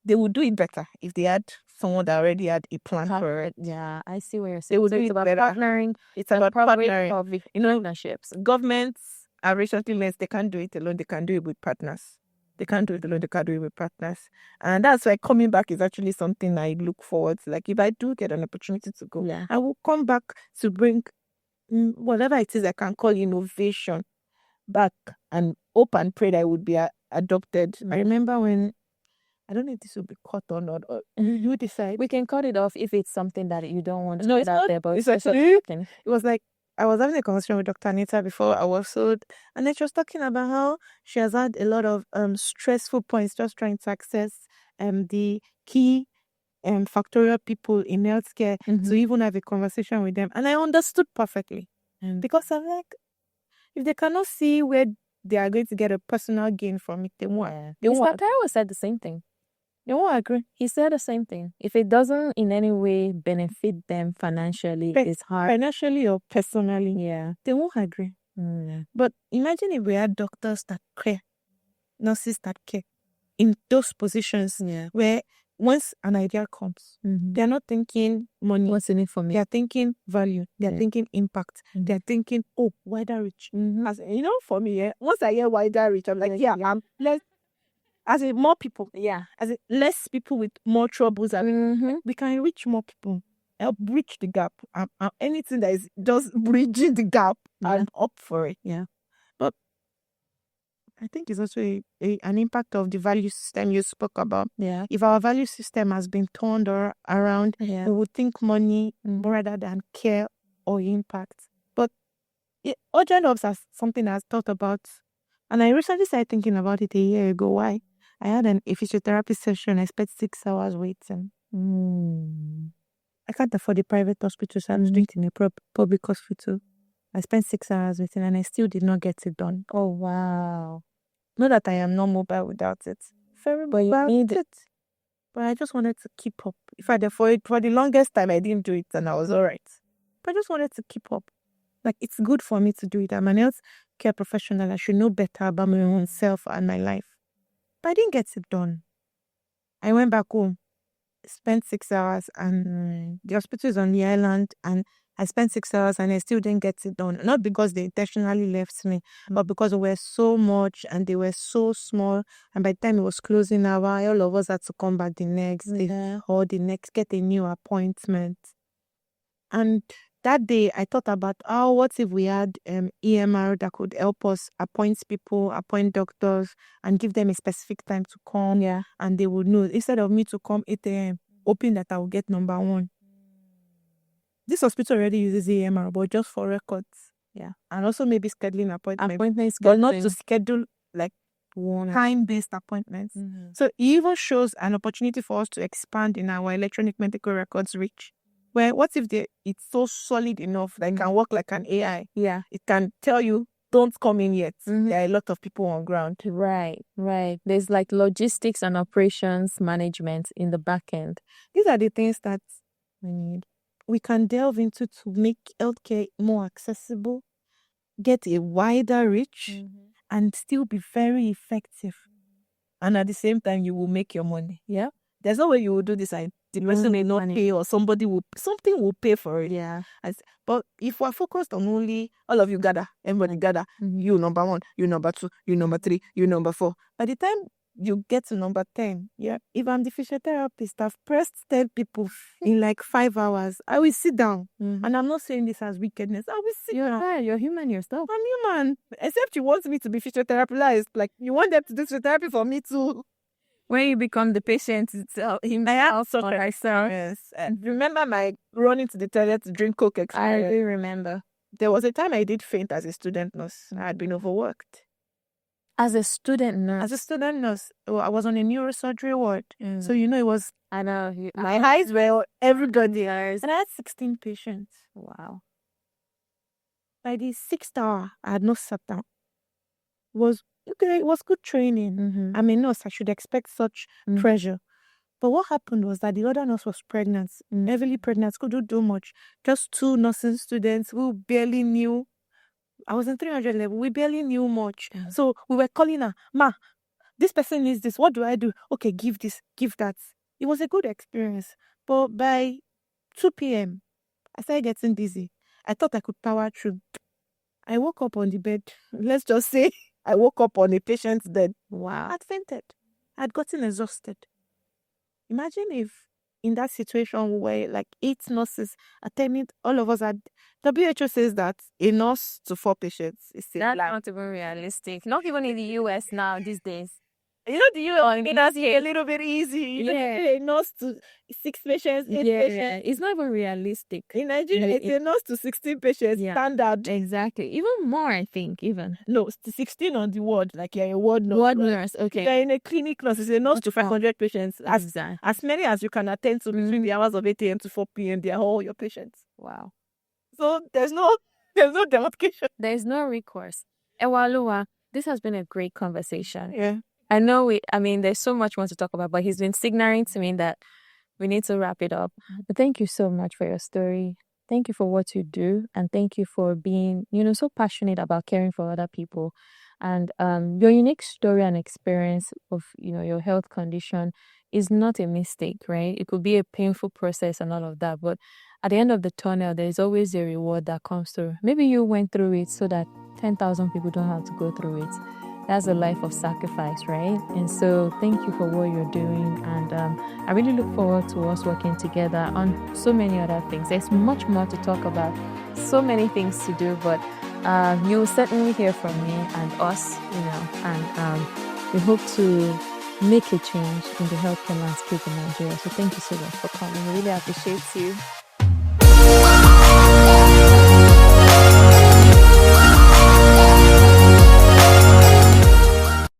They would do it better if they had someone that already had a plan for it. Yeah, I see where you're They saying. would So do it's it about better. partnering. It's about partnering. Public You know, partnerships. Governments are recently learned they can't do it alone. They can do it with partners. They can't do it alone. They can't do it with partners. And that's why coming back is actually something I look forward to. Like, if I do get an opportunity to go, I will come back to bring whatever it is I can call innovation back, and hope and pray that it would be adopted. I remember when, I don't know if this will be cut or not, or you decide. We can cut it off if it's something that you don't want to No, put it's out not. there, but It's actually, it was like, I was having a conversation with Dr. Anita before I was sold, and then she was talking about how she has had a lot of stressful points just trying to access the key factorial people in healthcare to even have a conversation with them. And I understood perfectly. Because I'm like, if they cannot see where they are going to get a personal gain from it, they won't. Mr. Taiwo said the same thing. They won't agree. He said the same thing. If it doesn't in any way benefit them financially, it's hard. Financially or personally, they won't agree. But imagine if we had doctors that care, nurses that care in those positions where once an idea comes, they're not thinking money. What's in it for me? They're thinking value. They're thinking impact. They're thinking, wider reach. As you know, for me, once I hear wider reach, I'm like, as in more people. As in less people with more troubles. We can reach more people. Help bridge the gap. Anything that is just bridging the gap, I'm up for it. But I think it's also an impact of the value system you spoke about. If our value system has been turned around, we would think money rather than care or impact. But urgent ops as something I've thought about, and I recently started thinking about it a year ago. Why? I had a physiotherapy session. I spent 6 hours waiting. I can't afford a private hospital, so I was doing it in a public hospital. I spent 6 hours waiting, and I still did not get it done. Oh, wow. Not that I am not mobile without it. Very but you need it. But I just wanted to keep up. For the longest time, I didn't do it, and I was all right. But I just wanted to keep up. Like, it's good for me to do it. I'm an health care professional. I should know better about my own self and my life. But I didn't get it done. I went back home, spent 6 hours, and the hospital is on the island, and I spent 6 hours and I still didn't get it done. Not because they intentionally left me, but because we were so much and they were so small. And by the time it was closing hour, all of us had to come back the next day or get a new appointment. And that day, I thought about, what if we had EMR that could help us appoint people, appoint doctors, and give them a specific time to come. And they would know, instead of me to come 8 a.m., hoping that I will get number 1. This hospital already uses EMR, but just for records. And also maybe scheduling appointments. But not to schedule like time-based appointments. So it even shows an opportunity for us to expand in our electronic medical records reach. Where what if it's so solid enough that it can work like an AI? It can tell you, don't come in yet. There are a lot of people on ground. Right. There's like logistics and operations management in the back end. These are the things that we can delve into to make healthcare more accessible, get a wider reach, and still be very effective. And at the same time, you will make your money. Yeah. There's no way you will do this and the person will not pay, or something will pay for it. Yeah. But if we're focused on only all of you gather, everybody gather, you number 1, you number 2, you number 3, you number 4. By the time you get to number 10, yeah, if I'm the physiotherapist, I've pressed 10 people in like 5 hours, I will sit down. And I'm not saying this as wickedness. I will sit down. Yeah, you're human yourself. I'm human. Except you want me to be physiotherapist. Like, you want them to do physiotherapy for me too. When you become the patient itself, Yes. And remember my running to the toilet to drink Coke experience? I do remember. There was a time I did faint as a student nurse. I had been overworked. As a student nurse? As a student nurse. Well, I was on a neurosurgery ward. So, it was... I know. My eyes were everybody's eyes. And I had 16 patients. Wow. By the 6th hour, I had not sat down. It was good training. I'm a nurse. I should expect such pressure. But what happened was that the other nurse was pregnant, heavily pregnant, couldn't do much. Just 2 nursing students who barely knew. I was in 300 level. We barely knew much. Yeah. So we were calling her, Ma, this person needs this. What do I do? Okay, give this, give that. It was a good experience. But by 2 p.m., I started getting dizzy. I thought I could power through. I woke up on the bed. Let's just say I woke up on a patient's bed. Wow. I'd fainted. I'd gotten exhausted. Imagine if in that situation where like 8 nurses attending, all of us had... WHO says that a nurse to 4 patients is still... That's not even realistic. Not even in the US now these days. The US made us here a little bit easy. A nurse to 6 patients, 8 patients. It's not even realistic. In Nigeria, it's a nurse to 16 patients, standard. Exactly. Even more, I think, even. No, it's 16 on the ward, like you're a ward nurse. Ward nurse, okay. You're in a clinic nurse, it's a nurse to 500 patients. As many as you can attend to between the hours of 8 a.m. to 4 p.m., they are all your patients. Wow. So there's no demarcation. There's no recourse. Ewaoluwa, this has been a great conversation. Yeah. I know there's so much more to talk about, but he's been signaling to me that we need to wrap it up. But thank you so much for your story. Thank you for what you do. And thank you for being, so passionate about caring for other people. And your unique story and experience of, your health condition is not a mistake, right? It could be a painful process and all of that. But at the end of the tunnel, there's always a reward that comes through. Maybe you went through it so that 10,000 people don't have to go through it. That's a life of sacrifice, right? And so thank you for what you're doing. And I really look forward to us working together on so many other things. There's much more to talk about, so many things to do, but you'll certainly hear from me and us, and we hope to make a change in the healthcare landscape in Nigeria. So thank you so much for coming. I really appreciate you.